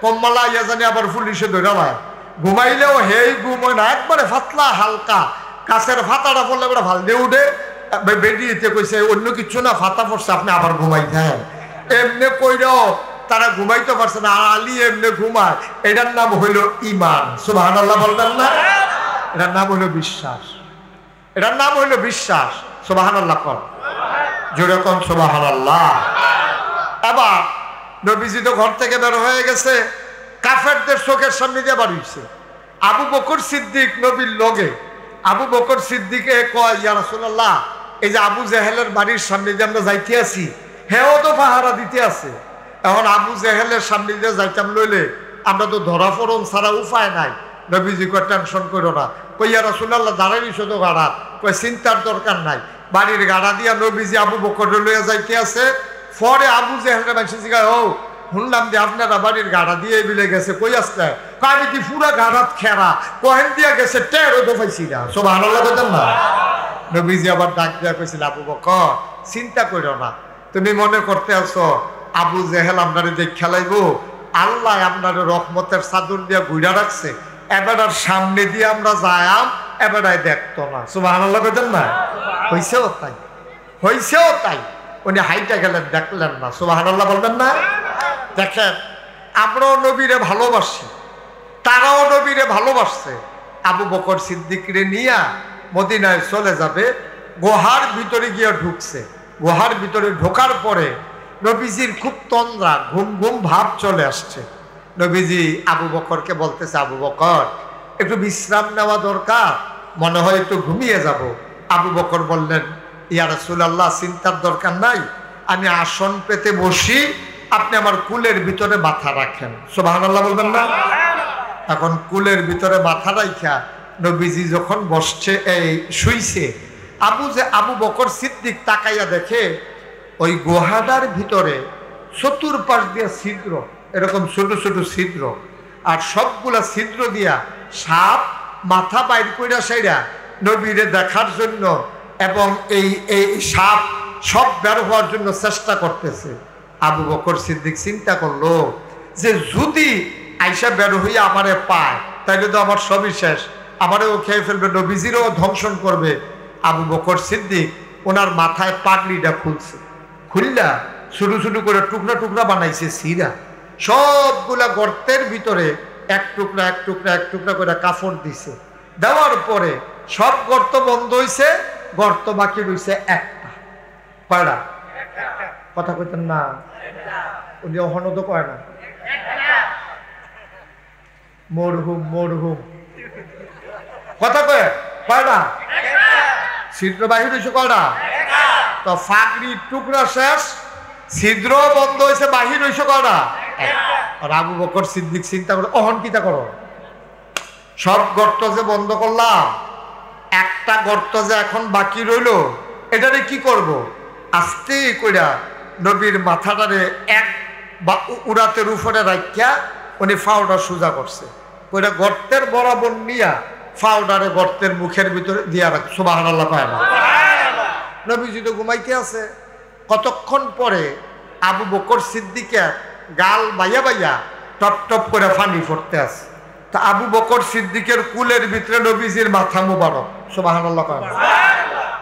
Speaker 1: কম্মালা ইয়া জানি আবার পুলিশে ধরে পায়। ঘুমাইলেও হেই ঘুম হয় না, একবারে ফাতলা হালকা। কাছের ফাতাটা পড়লে এবার ভাল দিয়ে উঠে বেরিয়েতে কইছে অন্য কিছু না, ফাতা পড়ছে, আপনি আবার ঘুমাইতেন। এমনি কইরাও তারা ঘুমাইতে পারছে না। আলী এমনি ঘুমায়, এটার নাম হইল ইমান। সুবহানাল্লাহ বলবেন না? এটার নাম হইল বিশ্বাস, এটার নাম হইল বিশ্বাস। সুবহানাল্লাহ কর, জোরে কোন সুবহানাল্লাহ। এবার নবীজি তো ঘর থেকে বের হয়ে গেছে, কাফেরদের চোখের সামনে দিয়ে বার হইছে। আবু বকর সিদ্দিক নবীর লগে, আবু বকর সিদ্দিকে কয়, ইয়া রাসূলুল্লাহ, এই যে আবু জেহেলের বাড়ির সামনে দিয়ে আমরা যাইতে আছি, হেও তো পাহারা দিতে আছে। এখন আবু জেহেলের সামনে দিয়ে যাইতাম লইলে আমরা তো ধরা পড়ন ছাড়া উপায় নাই। নবীজি কয়, টেনশন করো না। কই, ইয়া রাসূলুল্লাহ, দাঁড়াইনি শুধু গাড়া। কই, চিন্তার দরকার নাই। বাড়ির গাড়া দিয়া নবীজি আবু বকর লইয়া যাইতে আছে। পরে আবু জেহেলের মানুষ জিগায়, ও শুনলাম যে আপনারা বাড়ির গাড়া দিয়ে বিলে গেছে, কই আসলে? আমি কি পুরা গাড়াত খেরা কহেন দিয়া গেছে, টেরও তো পাইছি না। সুবহানাল্লাহ বলেন না। নবীজি আবার ডাক দিয়া কইছিল, আবু বকর চিন্তা করো না, তুমি মনে করতে আছো আবু জেহেল আপনারে যে খেলাইবো, আল্লাহ আপনার রহমতের চাদর দিয়া ঘুরা রাখছে, এবার সামনে দিয়ে আমরা যাইম, এবারাই দেখতো না। সুবহানাল্লাহ বলেন না। হইছেও তাই, হইছেও তাই। উনি হাইটা গেলেন, দেখলেন না। সুবহানাল্লাহ বলবেন না? দেখেন, আমরাও নবীরে ভালোবাসি, তারাও নবীরে ভালোবাসছে। আবু বকর সিদ্দিকরে নিয়া মদিনায় চলে যাবে, গুহার ভিতরে গিয়ে ঢুকছে। গুহার ভিতরে ঢোকার পরে নবীজির খুব তন্দ্রা, ঘুম ঘুম ভাব চলে আসছে। নবীজি আবু বকরকে বলতেছে, আবু বকর একটু বিশ্রাম নেওয়া দরকার, মনে হয় একটু ঘুমিয়ে যাব। আবু বকর বললেন, ইয়া রাসূলুল্লাহ, চিন্তার দরকার নাই, আমি আসন পেতে বসি, আপনি আমার কুলের ভিতরে মাথা রাখেন। সুবহানাল্লাহ বলবেন না? এখন কুলের ভিতরে মাথা রাখা নবীজি যখন বসছে, এই শুইছে, আবু বকর সিদ্দিক তাকাইয়া দেখে ওই গুহাটার ভিতরে চতুর্পাশ দিয়া ছিদ্র, এরকম ছোট ছোট ছিদ্র, আর সবগুলা ছিদ্র দিয়া সাপ মাথা বাইর কইরা সাইরা নবীরে দেখার জন্য এবং এই সাপ সব বের হওয়ার জন্য চেষ্টা করতেছে। আবু বকর সিদ্দিক চিন্তা করলো যে যদি আইসা বের হইয়া আমারে পায় তাইলে তো আমার সবই শেষ, আমারেও খেয়ে ফেলবে, নবীজিরও ধ্বংসন করবে। আবু বকর সিদ্দিক ওনার মাথায় পাগড়িটা খুলছে, খুললা ছোট ছোট করে টুকরা টুকরা বানাইছে সিরা, সবগুলা গর্তের ভিতরে এক টুকরা এক টুকরা এক টুকরা করে কাপড় দিছে। দেওয়ার পরে সব গর্ত বন্ধ হইছে, গর্ত বাকি রইছে একটা। কয়টা? কথা কইতেন না, উনি অহনদ কয় না, মরহুম মরহুম কথা কয়, কয়টা ছিদ্র বাহির হয়েছে? কয়টা? তো ফাগড়ির টুকরা শেষ, ছিদ্র বন্ধ হয়েছে, বাহির হয়েছে কয়টা? আর আবু বকর সিদ্দিক চিন্তা করে, অহন কিতা করো, সব গর্ত যে বন্ধ করলাম, একটা গর্ত যে এখন বাকি রইল, এটারে কি করব? আস্তে কইরা নবীর মাথাটারে এক বা উড়াতের উপরে রাখিয়া উনি ফাউডার সোজা করছে, ওইটা গর্তের বরাবর নিয়া ফাউডারে গর্তের মুখের ভিতরে দিয়া রাখ। সুবহানাল্লাহ পায় না? নবীজি তো ঘুমাইতে আছে। কতক্ষণ পরে আবু বকর সিদ্দিকের গাল বাইয়া বাইয়া টপ টপ করে পানি পড়তে আছে। তা আবু বকর সিদ্দিকের কুলের ভিতরে নবীজির মাথা মুবারক। সুবহানাল্লাহ পায় না?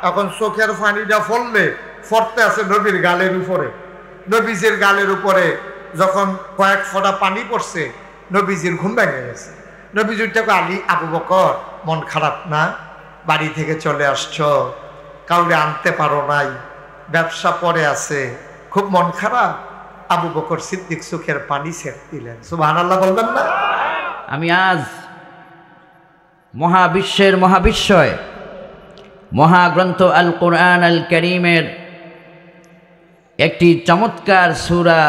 Speaker 1: এখন চোখের পানিটা ফললে ফরতে আছে নবীর গালের উপরে। নবীজির গালের উপরে যখন কয়েক ফোঁটা পানি পড়ছে, নবীজির ঘুম ভেঙে গেছে। নবীজিটাকে, আলী, আবু বকর মন খারাপ না? বাড়ি থেকে চলে আসছ, কাউরে আনতে পারো নাই, ব্যবসা পরে আছে, খুব মন খারাপ? আবু বকর সিদ্দিক চোখের পানি ছেড়ে দিলেন। সুবহানাল্লাহ বলবেন না?
Speaker 3: আমি আজ মহাবিশ্বের মহাবিশ্বয় মহাগ্রন্থ আল কোরআন আল কারীমের একটি চমৎকার সূরা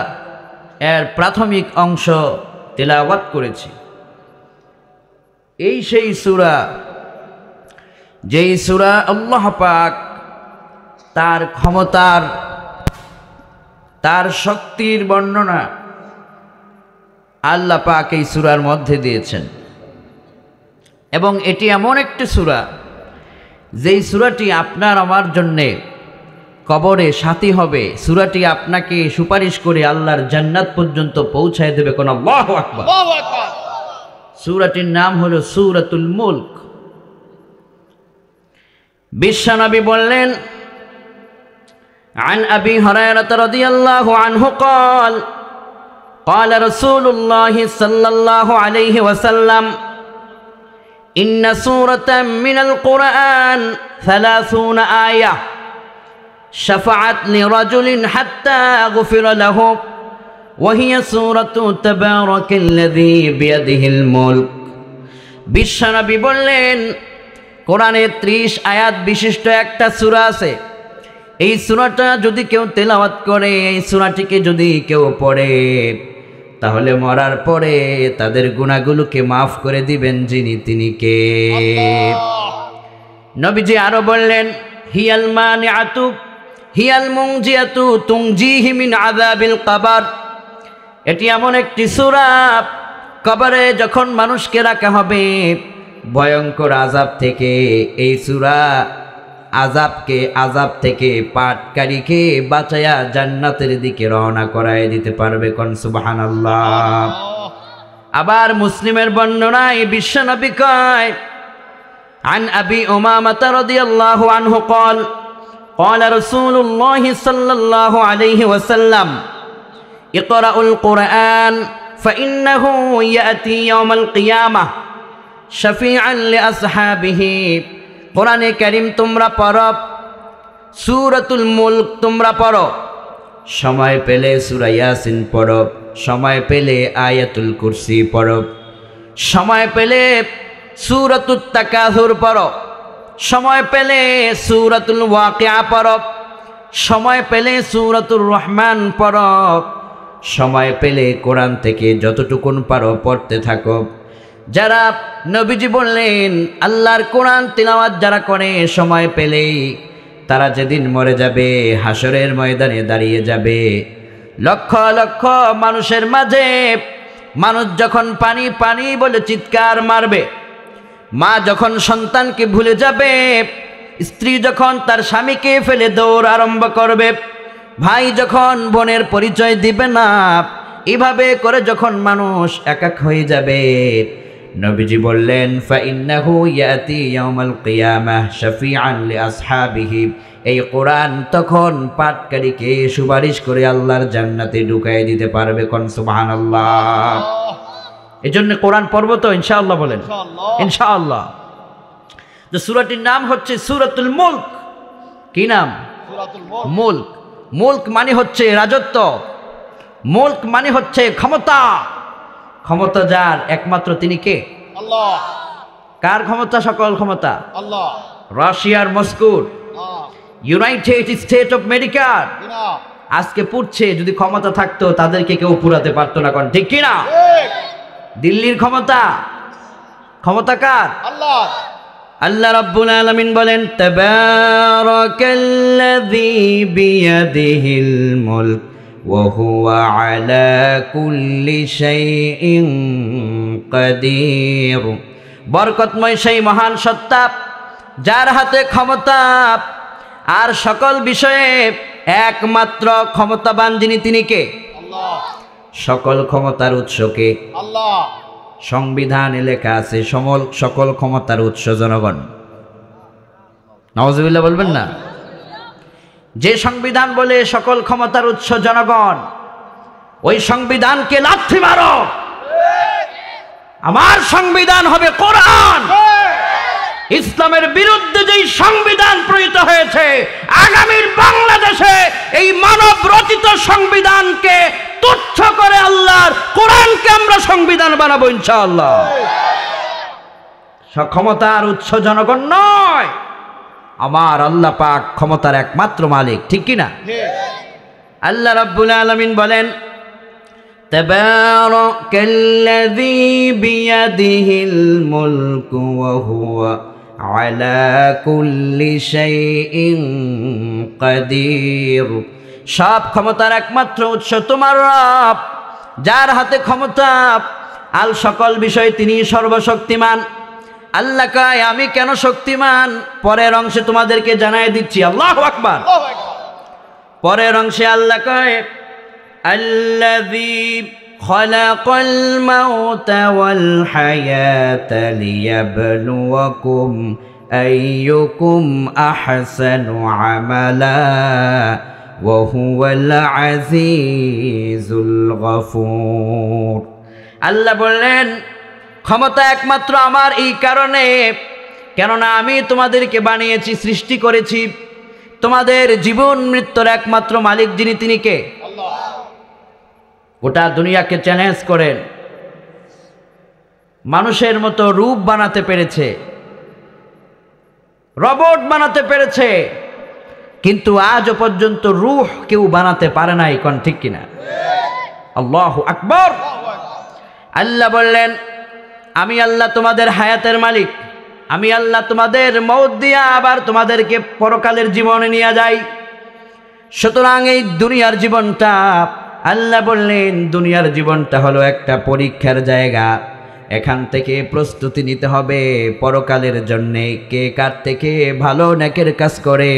Speaker 3: এর প্রাথমিক অংশ তেলাওয়াত করেছি। এই সেই সূরা, যেই সূরা আল্লাহ পাক তার ক্ষমতার, তার শক্তির বর্ণনা আল্লাহ পাক এই সূরার মধ্যে দিয়েছেন। এবং এটি এমন একটি সূরা, যেই সূরাটি আপনার আমার জন্যে কবরে সাথী হবে। সূরাটি আপনাকে সুপারিশ করে আল্লাহর জান্নাত পর্যন্ত পৌঁছায় দেবে। কোন আল্লাহু আকবার। সূরাটির নাম হলো সূরাতুল মুলক। বিশ্বনবী বললেন, عن أبي هريرة رضي الله عنه قال قال رسول الله صلى الله عليه وسلم إن سورة من القرآن 30 آية شفعت لرجل حتى غفر له وهي سورة تبارك الذي بيده الملك। বিশ্বনবী বললেন, কোরআনে 30 আয়াত বিশিষ্ট একটা সূরা আছে। এই সূরাটা যদি কেউ তেলাওয়াত করে, এই সূরাটিকে যদি কেউ পড়ে, তাহলে মরার পরে তাদের গুনাহগুলোকে মাফ করে দিবেন যিনি, তিনি কে? নবীজি আরো বললেন, হিয়াল মানিআতু হিয়াল মুনজিয়াতু তুনজিহি মিন আযাবিল কবর। এটি এমন একটি সূরা, কবরে যখন মানুষকে রাখা হবে ভয়ঙ্কর আযাব থেকে, এই সূরা আযাব থেকে পাটকারীকে বাঁচায়া জান্নাতের দিকে রওনা করায় দিতে পারবে। কোন সুবহানাল্লাহ। আবার মুসলিমের বর্ণনায় বিশ্বনবী কয়, عن أبي أمامة رضي الله عنه قال قال رسول الله صلى الله عليه وسلم اقرأوا القرآن فإنه يأتي يوم القيامة شفيعا لأصحابه কোরআনে কারীম তোমরা পড়ো সূরাতুল মুলক তোমরা পড়ো সময় পেলে সূরা ইয়াসিন পড়ো সময় পেলে আয়াতুল কুরসি পড়ো সময় পেলে সূরাতুত তাকাসুর পড়ো সময় পেলে সূরাতুল ওয়াকিয়া পড়ো সময় পেলে সূরাতুর রহমান পড়ো সময় পেলে কোরআন থেকে যতটুকুন পারো পড়তে থাকো যারা নবীজি বললেন আল্লাহর কোরআন তিলাওয়াত যারা করে সময় পেলেই তারা যেদিন মরে যাবে হাসরের ময়দানে দাঁড়িয়ে যাবে লক্ষ লক্ষ মানুষের মাঝে মানুষ যখন পানি পানি বলে চিৎকার মারবে মা যখন সন্তানকে ভুলে যাবে স্ত্রী যখন তার স্বামীকে ফেলে দৌড় আরম্ভ করবে ভাই যখন বোনের পরিচয় দিবে না এভাবে করে যখন মানুষ একাক হয়ে যাবে নবীজি বললেন ফাইন্নাহু ইয়াতি ইয়াউমাল কিয়ামাহ শাফিআন লিআসহাবিহি এই কোরআন তখন পাঠকারীকে সুপারিশ করে আল্লাহর জান্নাতে ঢুকায় দিতে পারবে কোন সুবহানাল্লাহ এজন্য কোরআন পড়ব তো ইনশাআল্লাহ বলেন ইনশাআল্লাহ যে সূরাটির নাম হচ্ছে সূরাতুল মুলক কি নাম
Speaker 4: সূরাতুল মুলক
Speaker 3: মুলক মুলক মানে হচ্ছে রাজত্ব মুলক মানে হচ্ছে ক্ষমতা ক্ষমতা যার একমাত্র তিনি কে
Speaker 4: আল্লাহ
Speaker 3: কার ক্ষমতা সকল ক্ষমতা
Speaker 4: আল্লাহ
Speaker 3: রাশিয়ার মস্কোর ইউনাইটেড স্টেট অফ আমেরিকা
Speaker 4: বিনা
Speaker 3: আজকে পুড়ছে যদি ক্ষমতা থাকতো তাদেরকে কেউ পুরাতে পারতো না কোন ঠিক কি না
Speaker 4: ঠিক
Speaker 3: দিল্লির ক্ষমতা ক্ষমতা কার
Speaker 4: আল্লাহ
Speaker 3: আল্লাহ রাব্বুল আলামিন বলেন তাবারাকাল্লাযী বিয়াদিহিল মুলক ওয়া হুয়া আলা কুল্লি শাইইন কাদির বরকতময় সেই মহান সত্তা যার হাতে ক্ষমতা আর সকল বিষয়ে একমাত্র ক্ষমতাবান যিনি তিনি কে
Speaker 4: আল্লাহ
Speaker 3: সকল ক্ষমতার উৎসকে
Speaker 4: আল্লাহ
Speaker 3: সংবিধানে লেখা আছে সকল ক্ষমতার উৎস জনগণ নাউজুবিল্লাহ বলবেন না যে সংবিধান বলে সকল ক্ষমতার উৎস জনগণ ওই সংবিধানকে লাথি মারো আমার সংবিধান হবে কোরআন ইসলামের বিরুদ্ধে যেই সংবিধান প্রণীত হয়েছে আগামীর বাংলাদেশে এই মানব রচিত সংবিধানকে তুচ্ছ করে আল্লাহর কোরআনকে আমরা সংবিধান বানাবো ইনশাআল্লাহ ক্ষমতার উৎস জনগণ নয় আমার আল্লাহ পাক ক্ষমতার একমাত্র মালিক ঠিক কি না আল্লাহ রাব্বুল আলামিন বলেন তাবারাকাল্লাযী বিয়াদিহিল মুলকু ওয়া হুয়া আলা কুল্লি শাইইন কাদির সব ক্ষমতার একমাত্র উৎস তোমার রব যার হাতে ক্ষমতা আল সকল বিষয় তিনি সর্বশক্তিমান আল্লাহ কয় আমি কেন শক্তিমান পরের অংশে তোমাদেরকে জানাই দিচ্ছি আল্লাহু আকবার পরের অংশে আল্লাহ কয় আল্লাযী খালাকাল মাউতা ওয়াল হায়াতা লিয়াবলুয়াকুম আইয়ুকুম আহসানু আমালা ওয়া হুয়াল আজিজুল গফুর আল্লাহ বললেন ক্ষমতা একমাত্র আমার এই কারণে কেননা আমি তোমাদেরকে বানিয়েছি সৃষ্টি করেছি তোমাদের জীবন মৃত্যুর একমাত্র মালিক যিনি তিনি কে গোটা দুনিয়াকে চ্যালেঞ্জ করেন মানুষের মতো রূপ বানাতে পেরেছে রোবট বানাতে পেরেছে কিন্তু আজও পর্যন্ত রূহ কেউ বানাতে পারে নাই কোন ঠিক কিনা আল্লাহু আকবার আল্লাহ বললেন আমি আল্লাহ তোমাদের হায়াতের মালিক আমি আল্লাহ তোমাদের মওত দিয়া আবার তোমাদেরকে পরকালের জীবনে নিয়ে যাই সুতরাং এই দুনিয়ার জীবনটা আল্লাহ বললেন দুনিয়ার জীবনটা হলো একটা পরীক্ষার জায়গা এখান থেকে প্রস্তুতি নিতে হবে পরকালের জন্যে কে কার থেকে ভালো নেকের কাজ করে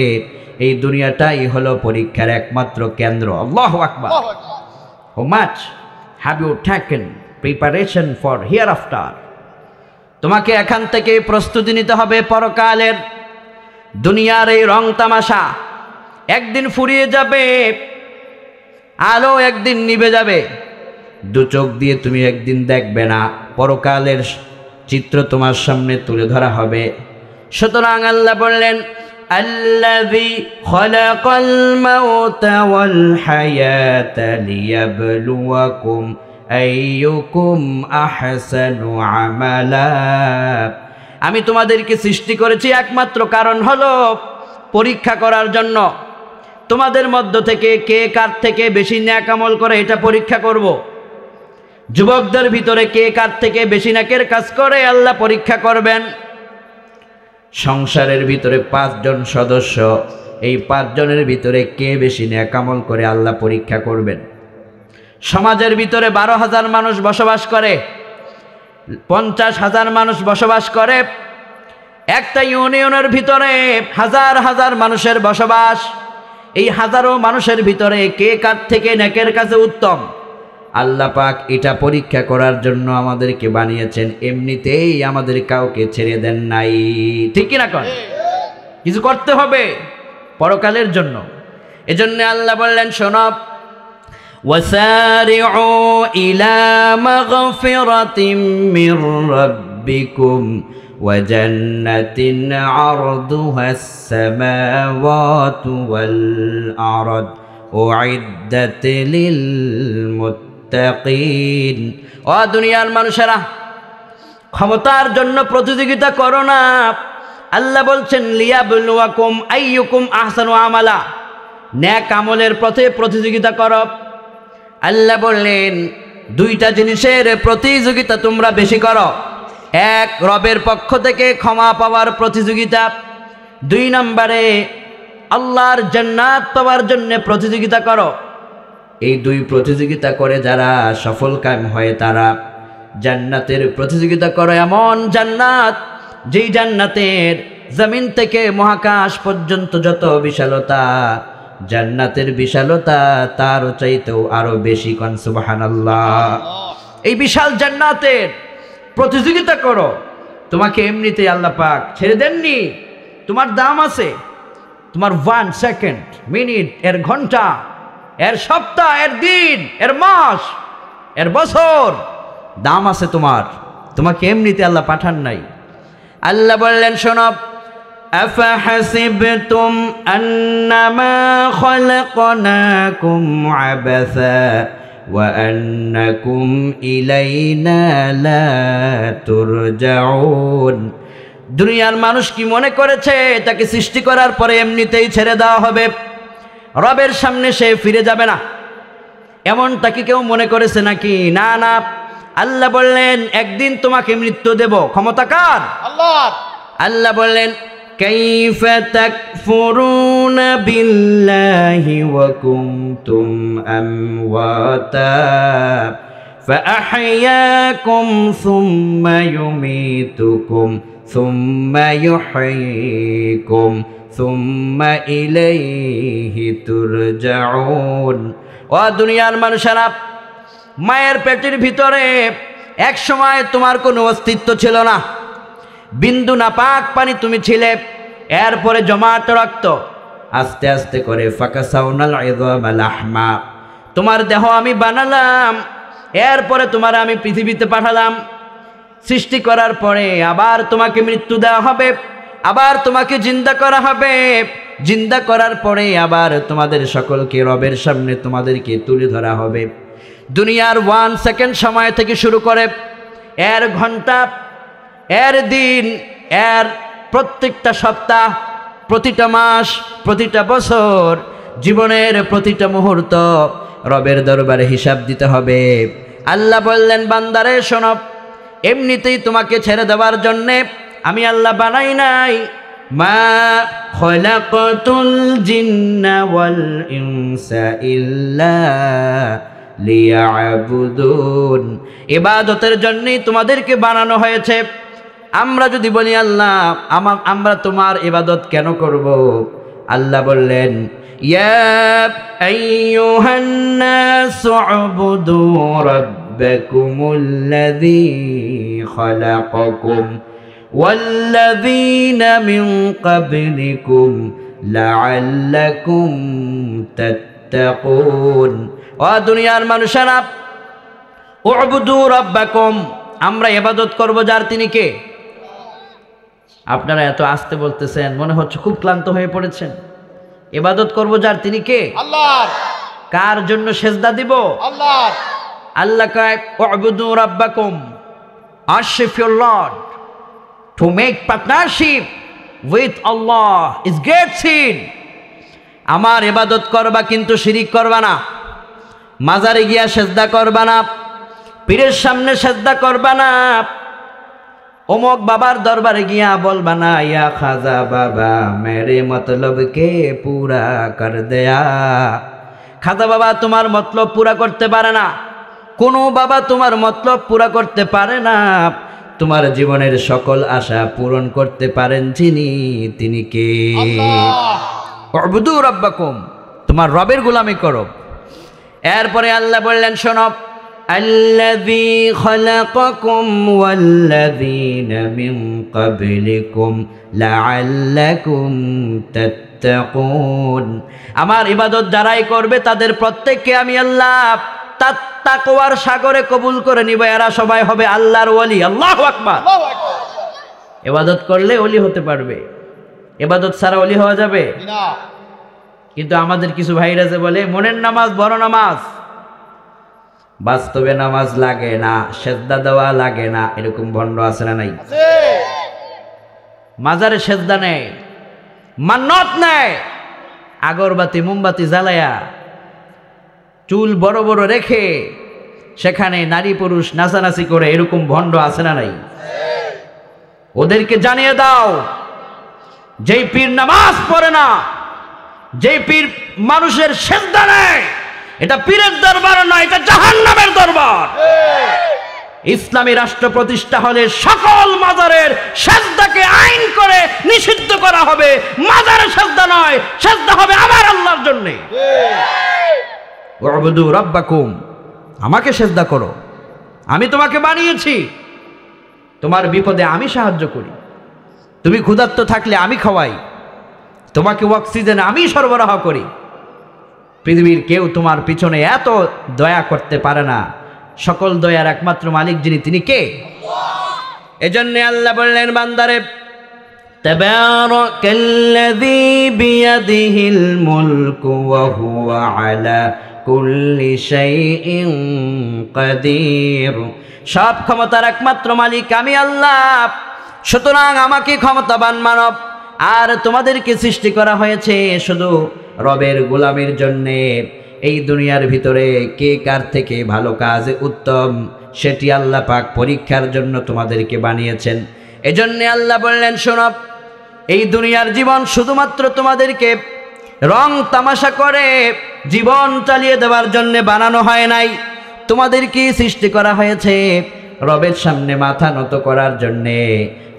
Speaker 3: এই দুনিয়াটাই হলো পরীক্ষার একমাত্র কেন্দ্র আল্লাহু আকবার How much have you taken preparation for hereafter? তোমাকে এখান থেকে প্রস্তুতি নিতে হবে পরকালের দুনিয়ার এই রং তামাশা একদিন ফুরিয়ে যাবে, আলো একদিন নিভে যাবে, দু চোখ দিয়ে তুমি একদিন দেখবে না, পরকালের চিত্র তোমার সামনে তুলে ধরা হবে। সুতরাং আল্লাহ বললেন, আল্লাযী খালাকাল মাউতা ওয়াল হায়াতা লিয়াবলুয়াকুম আইয়ুকুম আহসানু আমালা। আমি তোমাদেরকে সৃষ্টি করেছি একমাত্র কারণ হলো পরীক্ষা করার জন্য। তোমাদের মধ্য থেকে কে কার থেকে বেশি নেক আমল করে এটা পরীক্ষা করব। যুবকদের ভিতরে কে কার থেকে বেশি নেকের কাজ করে আল্লাহ পরীক্ষা করবেন। সংসারের ভিতরে 5 জন সদস্য, এই 5 জনের ভিতরে কে বেশি নেক আমল করে আল্লাহ পরীক্ষা করবেন। সমাজের ভিতরে 12,000 মানুষ বসবাস করে, 50,000 মানুষ বসবাস করে, একটা ইউনিয়নের ভিতরে হাজার হাজার মানুষের বসবাস। এই হাজারো মানুষের ভিতরে কে কার থেকে নেকের কাজে উত্তম, আল্লাহ পাক এটা পরীক্ষা করার জন্য আমাদেরকে বানিয়েছেন। এমনিতেই আমাদের কাউকে ছেড়ে দেন নাই, ঠিক কিনা কন? কিছু করতে হবে পরকালের জন্য। এজন্য আল্লাহ বললেন, শোনো, ওয়াসারিউ ইলা মাগফিরাতিম মির রাব্বিকুম ওয়া জান্নাতিন আরদুহাস সামাওয়াতু ওয়াল আরদ উইদ্দাত লিল মুত্তাকিন। ও দুনিয়ার মানুষেরা, ক্ষমতার জন্য প্রতিযোগিতা করো না। আল্লাহ বলছেন, লিয়াবলুয়াকুম আইয়ুকুম আহসানু আমালা, নেক আমলের পথে প্রতিযোগিতা করো। আল্লাহ বললেন, 2টা জিনিসের প্রতিযোগিতা তোমরা বেশি করো। 1, রবের পক্ষ থেকে ক্ষমা পাওয়ার প্রতিযোগিতা। 2 নম্বরে আল্লাহর জান্নাত পাওয়ার জন্য প্রতিযোগিতা করো। এই 2 প্রতিযোগিতা করে যারা সফল কাম হয় তারা জান্নাতের প্রতিযোগিতা করো। এমন জান্নাত, যেই জান্নাতের জমিন থেকে মহাকাশ পর্যন্ত যত বিশালতা, জান্নাতের বিশালতা তার চাইতেও আরো বেশি। কোন সুবহানাল্লাহ। এই বিশাল জান্নাতের প্রতিযোগিতা করো। তোমাকে এমনিতে আল্লাহ পাক ছেড়ে দেননি, তোমার দাম আছে। তোমার 1 সেকেন্ড, মিনিট, এর ঘন্টা, এর সপ্তাহ, এর দিন, এর মাস, এর বছর দাম আছে তোমার। তোমাকে এমনিতে আল্লাহ পাঠান নাই। আল্লাহ বললেন, শোনো, আফাহাসিবতুম আন্নামা খালাকনাকুম আবাসা ওয়া আন্নাকুম ইলাইনা লা তুরজাউন। দুনিয়ার মানুষ কি মনে করেছে তাকে সৃষ্টি করার পরে এমনিতেই ছেড়ে দেওয়া হবে, রবের সামনে সে ফিরে যাবে না? এমনটা কি কেউ মনে করেছে নাকি? না না, আল্লাহ বললেন, একদিন তোমাকে মৃত্যু দেব। ক্ষমতা কার? আল্লাহর। আল্লাহ বললেন, কাইফা তাকফুরুনা বিল্লাহি ওয়া কুনতুম আমওয়াতা ফাআহইয়াকুম সুম্মা ইউমীতুকুম সুম্মা ইউহয়িকুম সুম্মা ইলাইহি তুরজাউন। ও দুনিয়ার মানুষেরা, মায়ের পেটের ভিতরে এক সময় তোমার কোনো অস্তিত্ব ছিল না, বিন্দু না পাক পানি তুমি ছিলে, এরপরে জমাট রক্ত, আস্তে আস্তে করে ফাকাসাউনাল ইযামা লাহমা, তোমার দেহ আমি বানালাম, এরপরে তোমার আমি পৃথিবীতে পাঠালাম। সৃষ্টি করার পরে আবার তোমাকে মৃত্যু দেওয়া হবে, আবার তোমাকে জিন্দা করা হবে। জিন্দা করার পরে আবার তোমাদের সকলকে রবের সামনে তোমাদেরকে তুলে ধরা হবে। দুনিয়ার 1 সেকেন্ড সময় থেকে শুরু করে এর ঘন্টা, এর দিন, এর প্রত্যেকটা সপ্তাহ, প্রতিটা মাস, প্রতিটা বছর, জীবনের প্রতিটা মুহূর্ত রবের দরবারে হিসাব দিতে হবে। আল্লাহ বললেন, বান্দারে শোনো, এমনিতেই তোমাকে ছেড়ে দেওয়ার জন্যে আমি আল্লাহ বানাই নাই। মা খলাকতুল জিন্না ওয়াল ইনসা ইল্লা লিয়াবুদুন। ইবাদতের জন্যই তোমাদেরকে বানানো হয়েছে। আমরা যদি বলি, আল্লাহ আমরা তোমার ইবাদত কেন করব? আল্লাহ বললেন, ইয়া আইয়ুহান নাসু উবুদু রাব্বাকুমুল্লাযী খালাকাকুম ওয়াল্লাযীনা মিন ক্বাবলিকুম لعلكم تتقون ও দুনিয়ার মানুষেরা উবুদু রাব্বাকুম আমরা ইবাদত করব যার তিনি কে আপনারা এত আস্তে বলতেছেন মনে হচ্ছে খুব ক্লান্ত হয়ে পড়েছেন ইবাদত করব যার তিনি কে
Speaker 1: আল্লাহর।
Speaker 3: কার জন্য সেজদা দিব
Speaker 1: আল্লাহর।
Speaker 3: আল্লাহ কয় উবুদু রাব্বাকুম worship your Lord to make partnership with Allah is great sin আমার ইবাদত করবা কিন্তু শিরিক করবা না মাজারে গিয়া সেজদা করবা না পীরের সামনে সেজদা করবা না অমুক বাবার দরবারে গিয়া বলবা না ইয়া খাজা বাবা মেরে মতলব কে পুরা কর দেয়া খাজা বাবা তোমার মতলব পুরা করতে পারে না কোনো বাবা তোমার মতলব পুরা করতে পারে না তোমার জীবনের সকল আশা পূরণ করতে পারেন যিনি তিনি কে উবুদু রাব্বাকুম তোমার রবের গোলামি করো এরপরে আল্লাহ বললেন শোনো আল্লাযী খালাকাকুম ওয়াল্লাযীনা মিন ক্বাবলিকুম লাআল্লাকুম তাত্তাকুন আমার ইবাদত যারাই করবে তাদের প্রত্যেককে আমি আল্লাহ তাকওয়ার সাগরে কবুল করে নিব এরা সবাই হবে আল্লাহর ওলি আল্লাহু আকবার ইবাদত করলে ওলি হতে পারবে ইবাদত ছাড়া ওলি হওয়া যাবে
Speaker 1: না।
Speaker 3: কিন্তু আমাদের কিছু ভাইরা যে বলে মনের নামাজ বড় নামাজ বাস্তবে নামাজ লাগে না সেজদা দেওয়া লাগে না এরকম ভণ্ড আছে না নাই মাজারে সেজদা নেয় মান্নত নেয় আগরবাতি মোমবাতি জ্বালায়া চুল বড় বড় রেখে সেখানে নারী পুরুষ নাচানাচি করে এরকম ভণ্ড আছে না নাই ওদেরকে জানিয়ে দাও যেই পীর নামাজ পড়ে না যেই পীর মানুষের সেজদা নেয় এটা পীরের দরবার নয় এটা জাহান্নামের দরবার ইসলামী রাষ্ট্র প্রতিষ্ঠা হলে সকল মাজারের সেজদাকে আইন করে নিষিদ্ধ করা হবে মাজারের সেজদা নয় সেজদা হবে আমার আল্লাহর জন্য উবুদু রাব্বাকুম আমাকে সেজদা করো আমি তোমাকে বানিয়েছি তোমার বিপদে আমি সাহায্য করি তুমি ক্ষুধার্ত থাকলে আমি খাওয়াই তোমাকে অক্সিজেন আমি সরবরাহ করি পৃথিবীর কেউ তোমার পিছনে এত দয়া করতে পারে না সকল দয়ার একমাত্র মালিক যিনি তিনি কে এজন্য আল্লাহ বললেন বান্দারে তাবারাকাল্লাযী বিয়াদিহিল মুলকু ওয়া হুয়া আলা কুল্লি শাইইন কাদির সব ক্ষমতার একমাত্র মালিক আমি আল্লাহ সুতরাং আমাকে ক্ষমতাবান মানব আর তোমাদেরকে সৃষ্টি করা হয়েছে শুধু রবের গোলামির জন্যে এই দুনিয়ার ভিতরে কে কার থেকে ভালো কাজে উত্তম সেটি আল্লাহ পাক পরীক্ষার জন্য তোমাদেরকে বানিয়েছেন এজন্য আল্লাহ বললেন শোনো এই দুনিয়ার জীবন শুধুমাত্র তোমাদেরকে রং তামাশা করে জীবন চালিয়ে দেওয়ার জন্য বানানো হয় নাই তোমাদেরকে সৃষ্টি করা হয়েছে রবের সামনে মাথা নত করার জন্যে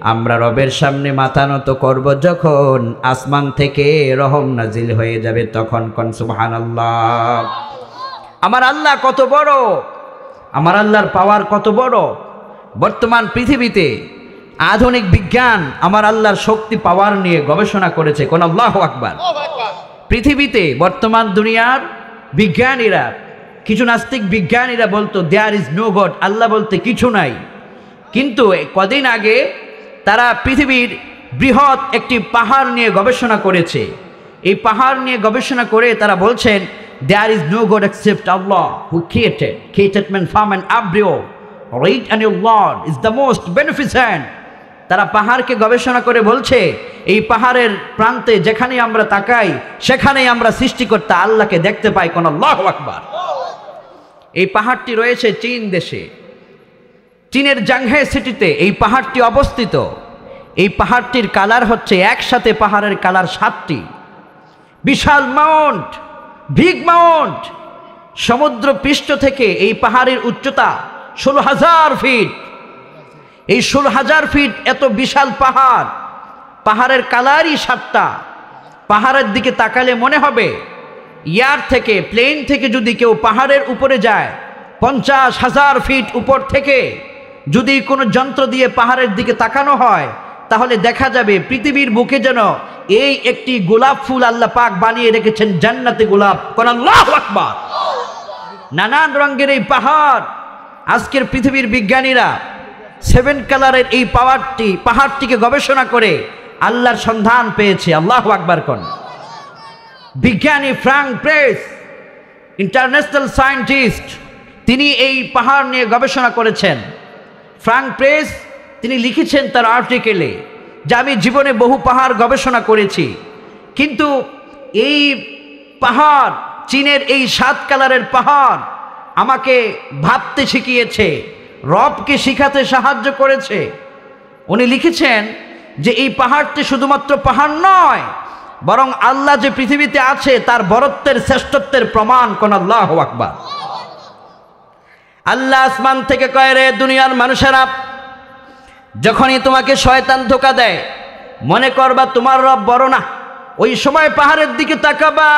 Speaker 3: আমরা রবের সামনে মাথা নত করব যখন আসমান থেকে রহম নাজিল হয়ে যাবে তখন কোন সুবহানাল্লাহ আমার আল্লাহ কত বড় আমার আল্লাহর পাওয়ার কত বড় বর্তমান পৃথিবীতে আধুনিক বিজ্ঞান আমার আল্লাহর শক্তি পাওয়ার নিয়ে গবেষণা করেছে কোন আল্লাহু আকবার পৃথিবীতে বর্তমান দুনিয়ার বিজ্ঞানীরা কিছু নাস্তিক বিজ্ঞানীরা বলতো দেয়ার ইজ নো গড আল্লাহ বলতে কিছু নাই কিন্তু কদিন আগে তারা পৃথিবীর বৃহৎ একটি পাহাড় নিয়ে গবেষণা করেছে এই পাহাড় নিয়ে গবেষণা করে তারা বলছেন there is no God except Allah who created man from an embryo right and your Lord is the most beneficent তারা পাহাড়কে গবেষণা করে বলছে এই পাহাড়ের প্রান্তে যেখানেই আমরা তাকাই সেখানেই আমরা সৃষ্টিকর্তা আল্লাহকে দেখতে পাই কোন আল্লাহু আকবার এই পাহাড়টি রয়েছে চীন দেশে চীনের জাংহাই সিটিতে এই পাহাড়টি অবস্থিত এই পাহাড়টির কালার হচ্ছে একসাথে পাহাড়ের কালার 7টি বিশাল মাউন্ট বিগ মাউন্ট সমুদ্র পৃষ্ঠ থেকে এই পাহাড়ের উচ্চতা 16,000 ফিট এই 16,000 ফিট এত বিশাল পাহাড় পাহাড়ের কালারই 7টা পাহাড়ের দিকে তাকালে মনে হবে ইয়ার থেকে প্লেন থেকে যদি কেউ পাহাড়ের উপরে যায় 50,000 ফিট উপর থেকে যদি কোনো যন্ত্র দিয়ে পাহাড়ের দিকে তাকানো হয় তাহলে দেখা যাবে পৃথিবীর বুকে যেন এই একটি গোলাপ ফুল আল্লাহ পাক বানিয়ে রেখেছেন জান্নাতে গোলাপ। কোন আল্লাহু আকবার। নানান রঙের এই পাহাড়, আজকের পৃথিবীর বিজ্ঞানীরা 7 কালারের এই পাহাড়টিকে গবেষণা করে আল্লাহর সন্ধান পেয়েছে। আল্লাহু আকবার কোন। বিজ্ঞানী ফ্রাঙ্ক প্রেস, ইন্টারন্যাশনাল সায়েন্টিস্ট, তিনি এই পাহাড় নিয়ে গবেষণা করেছেন। ফ্রাঙ্ক প্রেস তিনি লিখেছেন তার আর্টিকেলে যে আমি জীবনে বহু পাহাড় গবেষণা করেছি, কিন্তু এই পাহাড়, চীনের এই 7 কালারের পাহাড় আমাকে ভাবতে শিখিয়েছে, রবকে শিখাতে সাহায্য করেছে। উনি লিখেছেন যে এই পাহাড়টি শুধুমাত্র পাহাড় নয়, বরং আল্লাহ যে পৃথিবীতে আছে তার বরত্বের, শ্রেষ্ঠত্বের প্রমাণ। কোন আল্লাহু আকবার। আল্লাহ আসমান থেকে কয়, রে দুনিয়ার মানুষেরা, যখনই তোমাকে শয়তান ধোঁকা দেয়, মনে করবা তোমার রব বড় না, ওই সময় পাহাড়ের দিকে তাকাবা,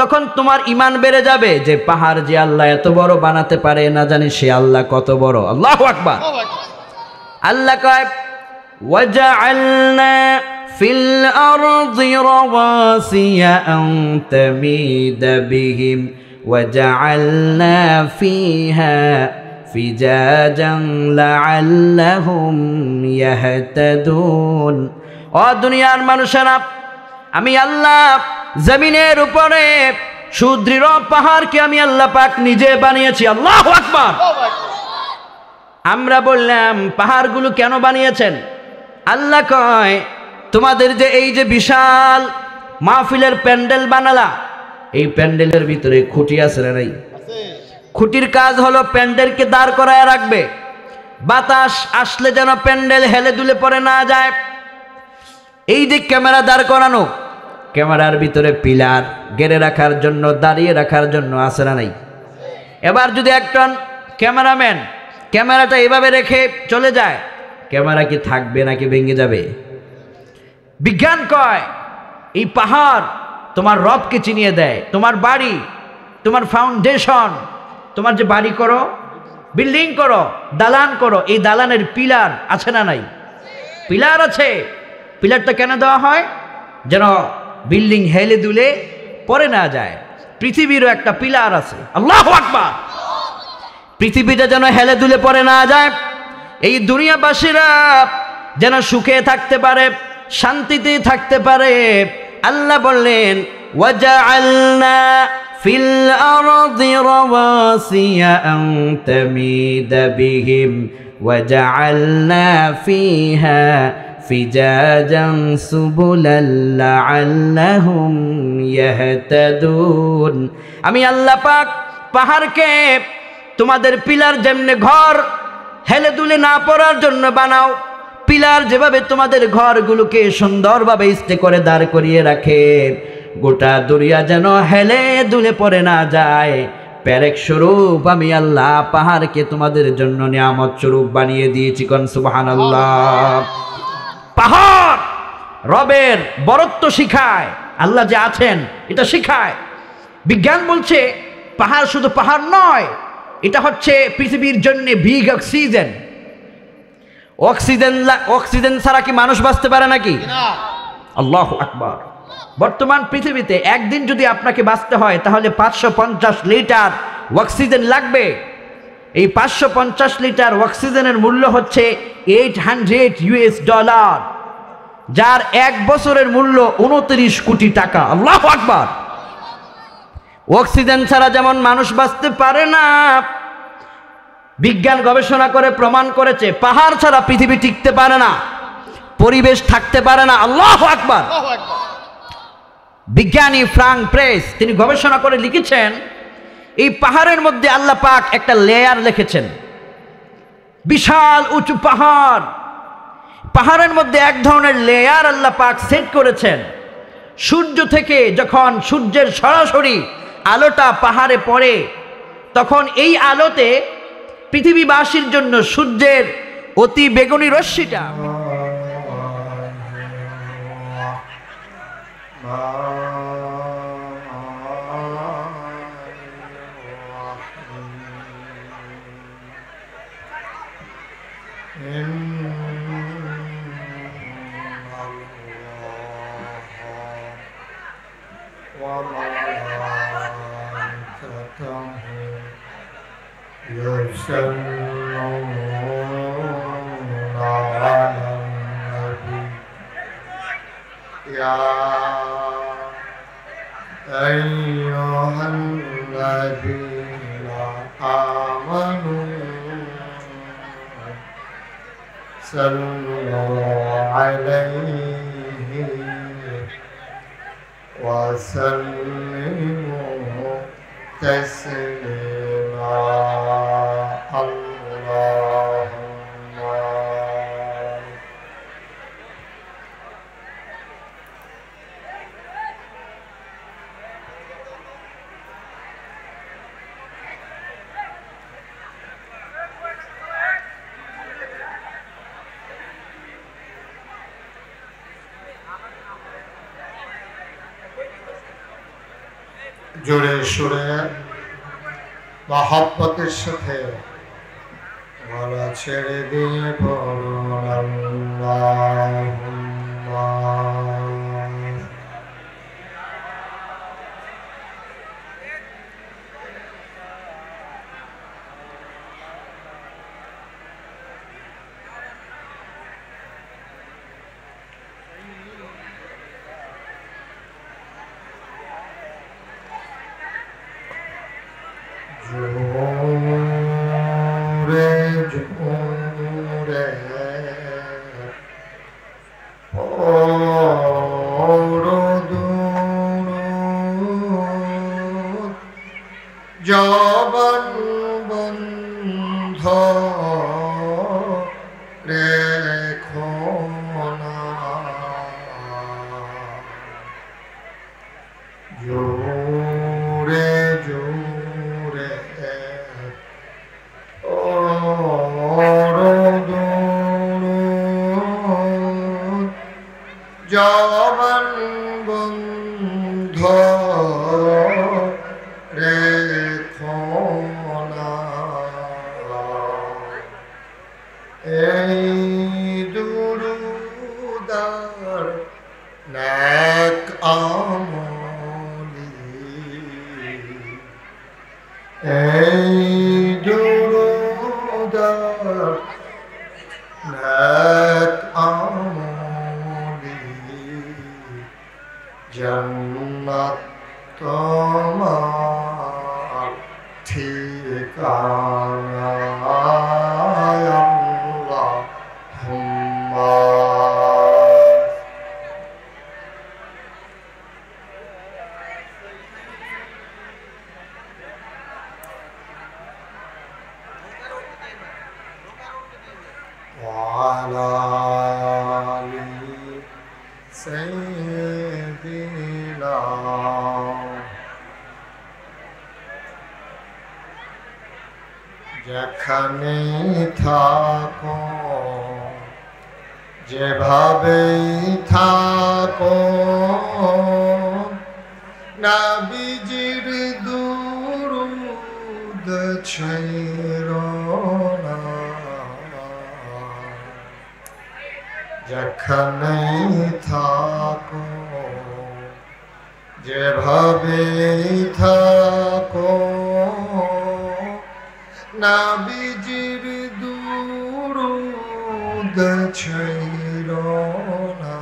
Speaker 3: তখন তোমার ঈমান বেড়ে যাবে যে পাহাড় যে আল্লাহ এত বড় বানাতে পারে, না জানি সে আল্লাহ কত বড়। আল্লাহু আকবার। আল্লাহ কয়, ওয়াজআলনা ফিল আরদি রাওয়াসিয়া আন তামিদা বিহিম ওয়াজআলনা ফিহা ফিজাজান লাআল্লাহুম ইয়াহতাদুন। ও দুনিয়ার মানুষেরা, আমি আল্লাহ জমিনের উপরে সুদৃঢ় পাহাড়কে আমি আল্লাহ পাক নিজে বানিয়েছি। আল্লাহু আকবার। আমরা বললাম পাহাড়গুলো কেন বানিয়েছেন? আল্লাহ কয়, তোমাদের যে এই যে বিশাল মাহফিলের প্যান্ডেল বানালা, এই প্যান্ডেলের ভিতরে খুঁটি আছে না নাই? খুঁটির কাজ হলো প্যান্ডেলকে দাঁড় করায় রাখবে, বাতাস আসলে যেন প্যান্ডেল হেলে দুলে পড়ে না যায়। এই যে ক্যামেরা দাঁড় করানো, ক্যামেরার ভিতরে পিলার গেড়ে রাখার জন্য, দাঁড়িয়ে রাখার জন্য আছে না নাই? এবার যদি একজন ক্যামেরাম্যান ক্যামেরাটা এভাবে রেখে চলে যায়, ক্যামেরা কি থাকবে নাকি ভেঙে যাবে? বিজ্ঞান কয় এই পাহাড় তোমার রবকে চিনিয়ে দেয়। তোমার বাড়ি, তোমার ফাউন্ডেশন, তোমার যে বাড়ি করো, বিল্ডিং করো, দালান করো, এই দালানের পিলার আছে না নাই? পিলার আছে। পিলারটা কেন দেওয়া হয়? যেন বিল্ডিং হেলে দুলে পড়ে না যায়। পৃথিবীরও একটা পিলার আছে। আল্লাহু আকবার। পৃথিবীটা যেন হেলে দুলে পড়ে না যায়, এই দুনিয়াবাসীরা যেন সুখে থাকতে পারে, শান্তিতে থাকতে পারে। আল্লাহ বললেন, ওয়াজআলনা ফিল আরদি রাওয়াসিয়া আন তামিদা বিহিম ওয়াজআলনা ফিহা ফিজাজান সুবুলাল লাআল্লাহুম ইয়াহতাদুন। আমি আল্লাহ পাক পাহাড়কে তোমাদের পিলার যেমনে ঘর হেলে দুলে না পড়ার জন্য বানাও, পিলার যেভাবে তোমাদের ঘরগুলোকে সুন্দরভাবে স্থির করে দাঁড় করিয়ে রাখে, গোটা দুনিয়া যেন হেলে দুলে পড়ে না যায়, পেরেক স্বরূপ আমি আল্লাহ পাহাড়কে তোমাদের জন্য নিয়ামত স্বরূপ বানিয়ে দিয়েছি। কোন সুবহানাল্লাহ। পাহাড় রবের বরত্ব শিখায়, আল্লাহ যে আছেন এটা শিখায়। বিজ্ঞান বলছে পাহাড় শুধু পাহাড় নয়, এটা হচ্ছে পৃথিবীর জন্য বিগ অক্সিজেন। অক্সিজেন ছাড়া কি মানুষ বাঁচতে পারে নাকি? আল্লাহু আকবার। বর্তমান পৃথিবীতে একদিন যদি আপনাকে বাঁচতে হয় তাহলে 550 লিটার অক্সিজেন লাগবে। এই 550 লিটার অক্সিজেনের মূল্য হচ্ছে $800, যার 1 বছরের মূল্য 29 কোটি টাকা। আল্লাহু আকবার। অক্সিজেন ছাড়া যেমন মানুষ বাঁচতে পারে না, বিজ্ঞান গবেষণা করে প্রমাণ করেছে পাহাড় ছাড়া পৃথিবী টিকতে পারে না, পরিবেশ থাকতে পারে না। আল্লাহু আকবার। বিজ্ঞানী ফ্রাঙ্ক প্রেস তিনি গবেষণা করে লিখেছেন এই পাহাড়ের মধ্যে আল্লাহ পাক একটা লেয়ার লিখেছেন। বিশাল উঁচু পাহাড়, পাহাড়ের মধ্যে এক ধরনের লেয়ার আল্লাহ পাক সেট করেছেন। সূর্য থেকে যখন সূর্যের সরাসরি আলোটা পাহাড়ে পড়ে, তখন এই আলোতে পৃথিবীবাসীর জন্য সূর্যের অতি বেগুনি রশ্মিটা
Speaker 1: يا أيها الذين آمنوا صلوا عليه وسلموا تسليما اللهم জোরে সুরে মহব্বতের সাথে গলা ছেড়ে দিয়ে বলুন আল্লাহুম্মা জোরে জোরে জবান বন্ধ রেখো না জোরে জোরে জবান বন্ধ রেখো না এই দুরুদার নেক আমলি এই দুরুদার নেক আমলি জান্নাত তোমার ঠিকানা আল্লাহুম্মা وعلى آل سيدنا যেখানে থাকো যেভাবেই থাকো নবীজির দুরূদ ছেড়ো না যেখানেই থাকো যেভাবেই থাকো নবীজির দুরূদ ছেড়ো না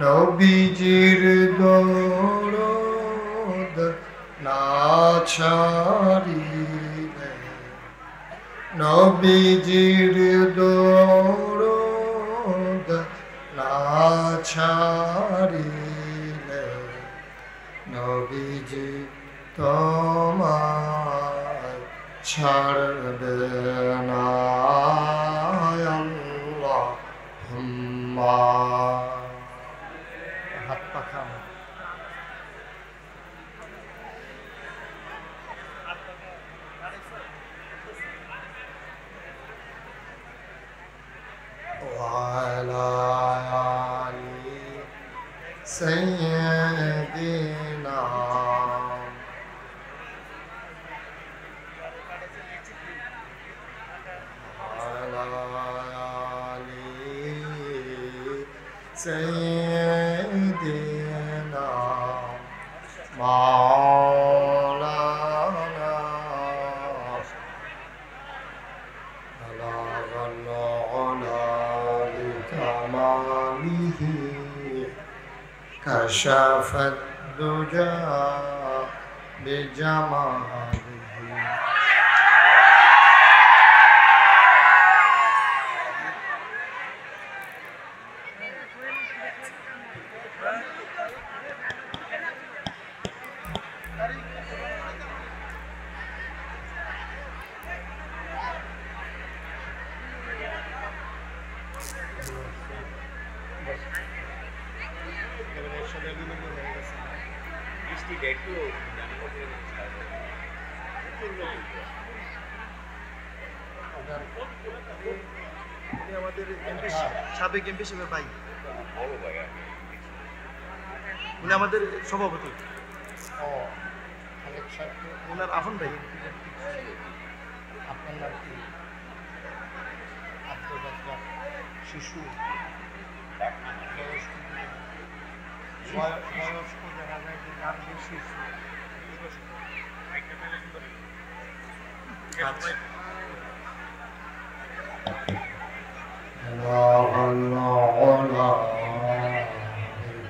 Speaker 1: নবীজির দরুদ না ছাড়িলে নবীজির দরুদ না ছাড়িলে নবীজি তোমায় ছাড়বে না আল্লাহুম্মা হাত পাখা وعلى آل سيدنا وعلى آل سيدنا مولانا بلغ العلا بكمال كشف الدجى بجماله
Speaker 4: সাবেক এমপি সাহেবের ভাই, উনি আমাদের সভাপতি, ওনার আফন ভাই।
Speaker 1: আপনার নাম কি? আব্দুল রাজ্জাক। শিশু বয়স্ক দেখা যায় যে গান্ধী শিশু।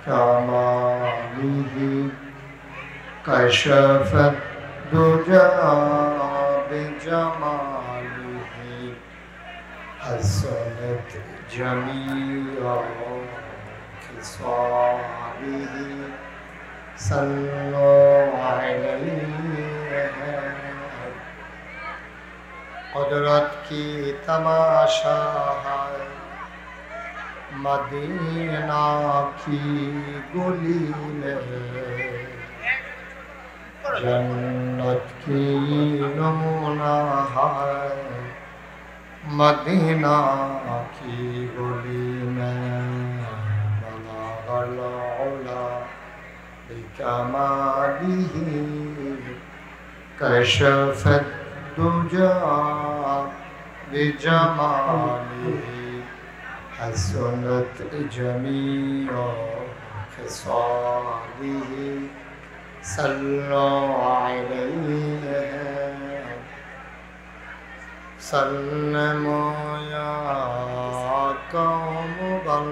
Speaker 1: كماله كشف الدجى بجماله حسنت جميع خصاله صلوا عليه قدرت کی تماشا ہے مدینہ کی گلی میں جنت کی نمونہ ہے مدینہ کی گلی میں بلغ العلا بکمالہ کشف الدجى بجماله حسنت جميع خصاله صلوا عليه سلموا يا قوم بل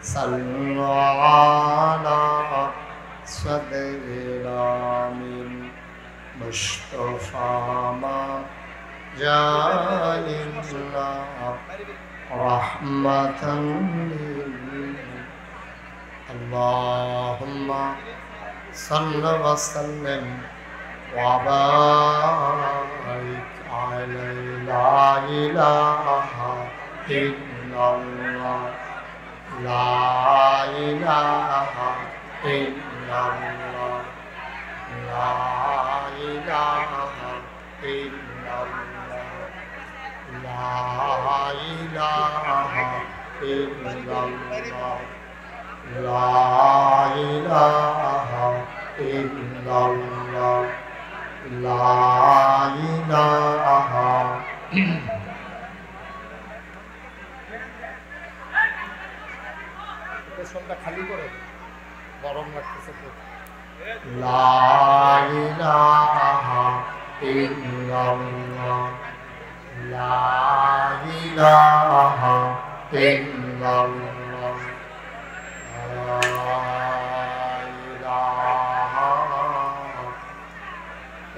Speaker 1: صلوا على صدر العامل مصطفى ما جاء إلا رحمة اللهم صل وسلم وبارك عليه لا إله إلا الله لا إله إلا الله لا إله إلا الله لا إله إلا الله لا إله إلا الله لا إله পেছনটা খালি করে গরম লাগতেছে তো لا إله إلا الله لا إله إلا الله لا إله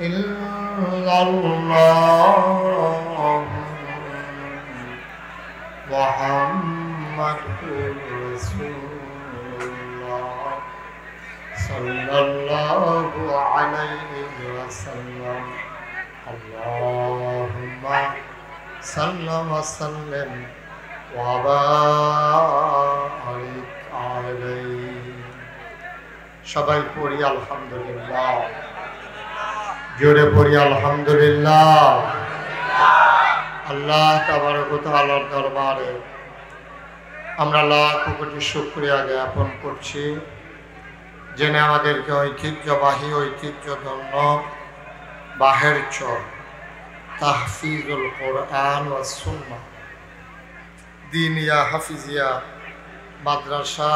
Speaker 1: إلا الله محمد رسول الله صلى الله عليه وسلم اللهم صل وسلم وبارك عليه সবাই পড়ি আলহামদুলিল্লাহ জোরে পড়ি আলহামদুলিল্লাহ আল্লাহ তাবারক ওয়া তাআলার দরবারে আমরা লাখ কোটি শুকরিয়া জ্ঞাপন করছি যিনি আমাদেরকে ঐতিহ্যবাহী ঐতিহ্যধন্য বাহের চর তাহফিজুল কোরআন ওয়াস সুন্নাহ দিনিয়া হাফিজিয়া মাদ্রাসা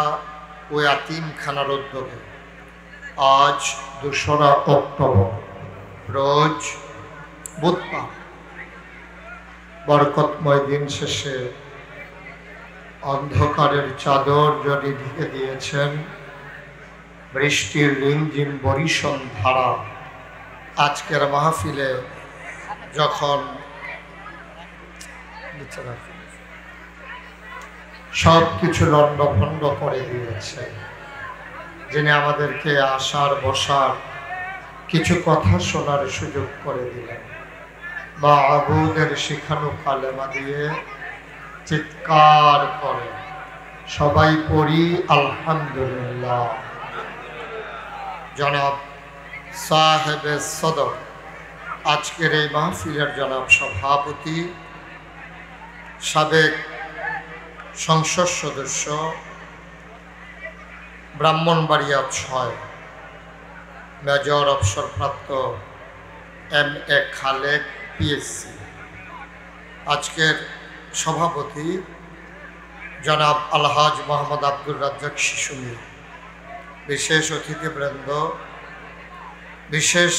Speaker 1: ও ইয়াতিমখানার উদ্যোগে আজ 2রা অক্টোবর রোজ বুধবার বরকতময় দিন শেষে অন্ধকারের চাদর যদি ঢেকে দিয়েছেন বৃষ্টির রিমঝিম বরিশন ধারা আজকের মাহফিলে যখন সব কিছু লণ্ডভণ্ড করে দিয়েছে, যিনি আমাদেরকে আসার বসার কিছু কথা শোনার সুযোগ করে দিলেন, বা আবুদের শিখানো কালেমা দিয়ে চিৎকার করে সবাই পড়ি আলহামদুলিল্লাহ। জনাব সাহেবে সদর, আজকের এই মাহফিলের জনাব সভাপতি, সাবেক সংসদ সদস্য ব্রাহ্মণবাড়িয়া ৬, মেজর অবসরপ্রাপ্ত MA খালেক PSC, আজকের সভাপতি জনাব আলহাজ মোহাম্মদ আব্দুর রাজ্জাক শিশুমি, বিশেষ অতিথিবৃন্দ, বিশেষ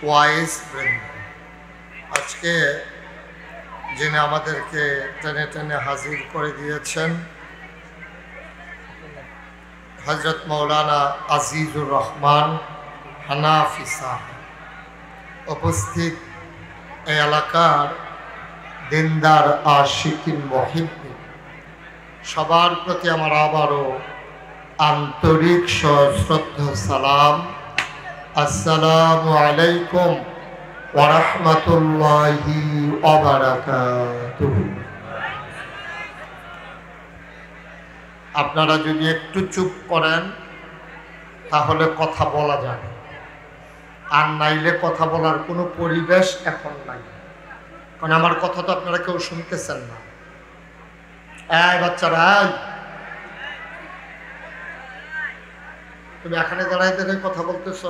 Speaker 1: ওয়াইজ বৃন্দ, আজকে যিনি আমাদেরকে টেনে টেনে হাজির করে দিয়েছেন হজরত মৌলানা আজিজুর রহমান হানাফি সাহেব, উপস্থিত এই এলাকার দিনদার আশিকিন মুহিব্বিন, সবার প্রতি আমার আবারও আন্তরিক সশ্রদ্ধ সালাম। আসসালামু আলাইকুম ওয়া রাহমাতুল্লাহি ওয়া বারাকাতুহু। আপনারা যদি একটু চুপ করেন তাহলে কথা বলা যাবে, আর নাইলে কথা বলার কোনো পরিবেশ এখন নাই, কারণ আমার কথা তো আপনারা কেউ শুনতেছেন না। এই বাচ্চারা, তুমি এখানে দাঁড়াই দাঁড়াই কথা বলতেছ,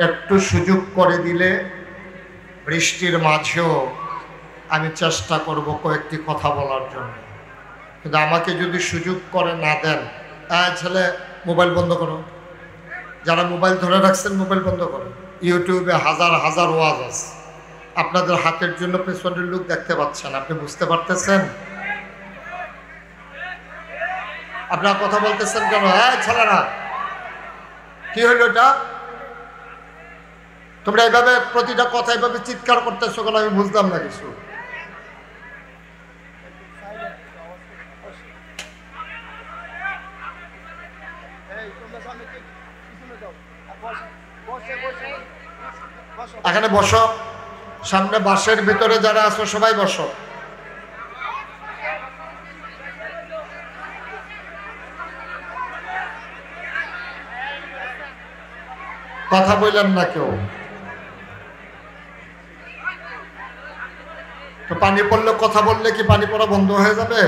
Speaker 1: একটু সুযোগ করে দিলে বৃষ্টির মাঝেও আমি চেষ্টা করব কয়েকটি কথা বলার জন্য, কিন্তু আমাকে যদি সুযোগ করে না দেন, ছেলে মোবাইল বন্ধ করো, যারা মোবাইল ধরে রাখছেন মোবাইল বন্ধ করো। ইউটিউবে হাজার হাজার ওয়াজ আছে, আপনাদের হাতের জন্য পেছনের লোক দেখতে পাচ্ছেন, আপনি বুঝতে পারতেছেন? আপনারা কথা বলতেছেন কেন? ছেলেরা, কি হইল এটা? তোমরা এইভাবে প্রতিটা কথা এইভাবে চিৎকার করতেছো কেন? আমি বুঝলাম না কিছু। এখানে বসো, সামনে বাসের ভিতরে যারা আছো সবাই বসো। কথা বললেন না কেউ, তো পানি পড়লে কথা বললে কি পানি পড়া বন্ধ হয়ে যাবে?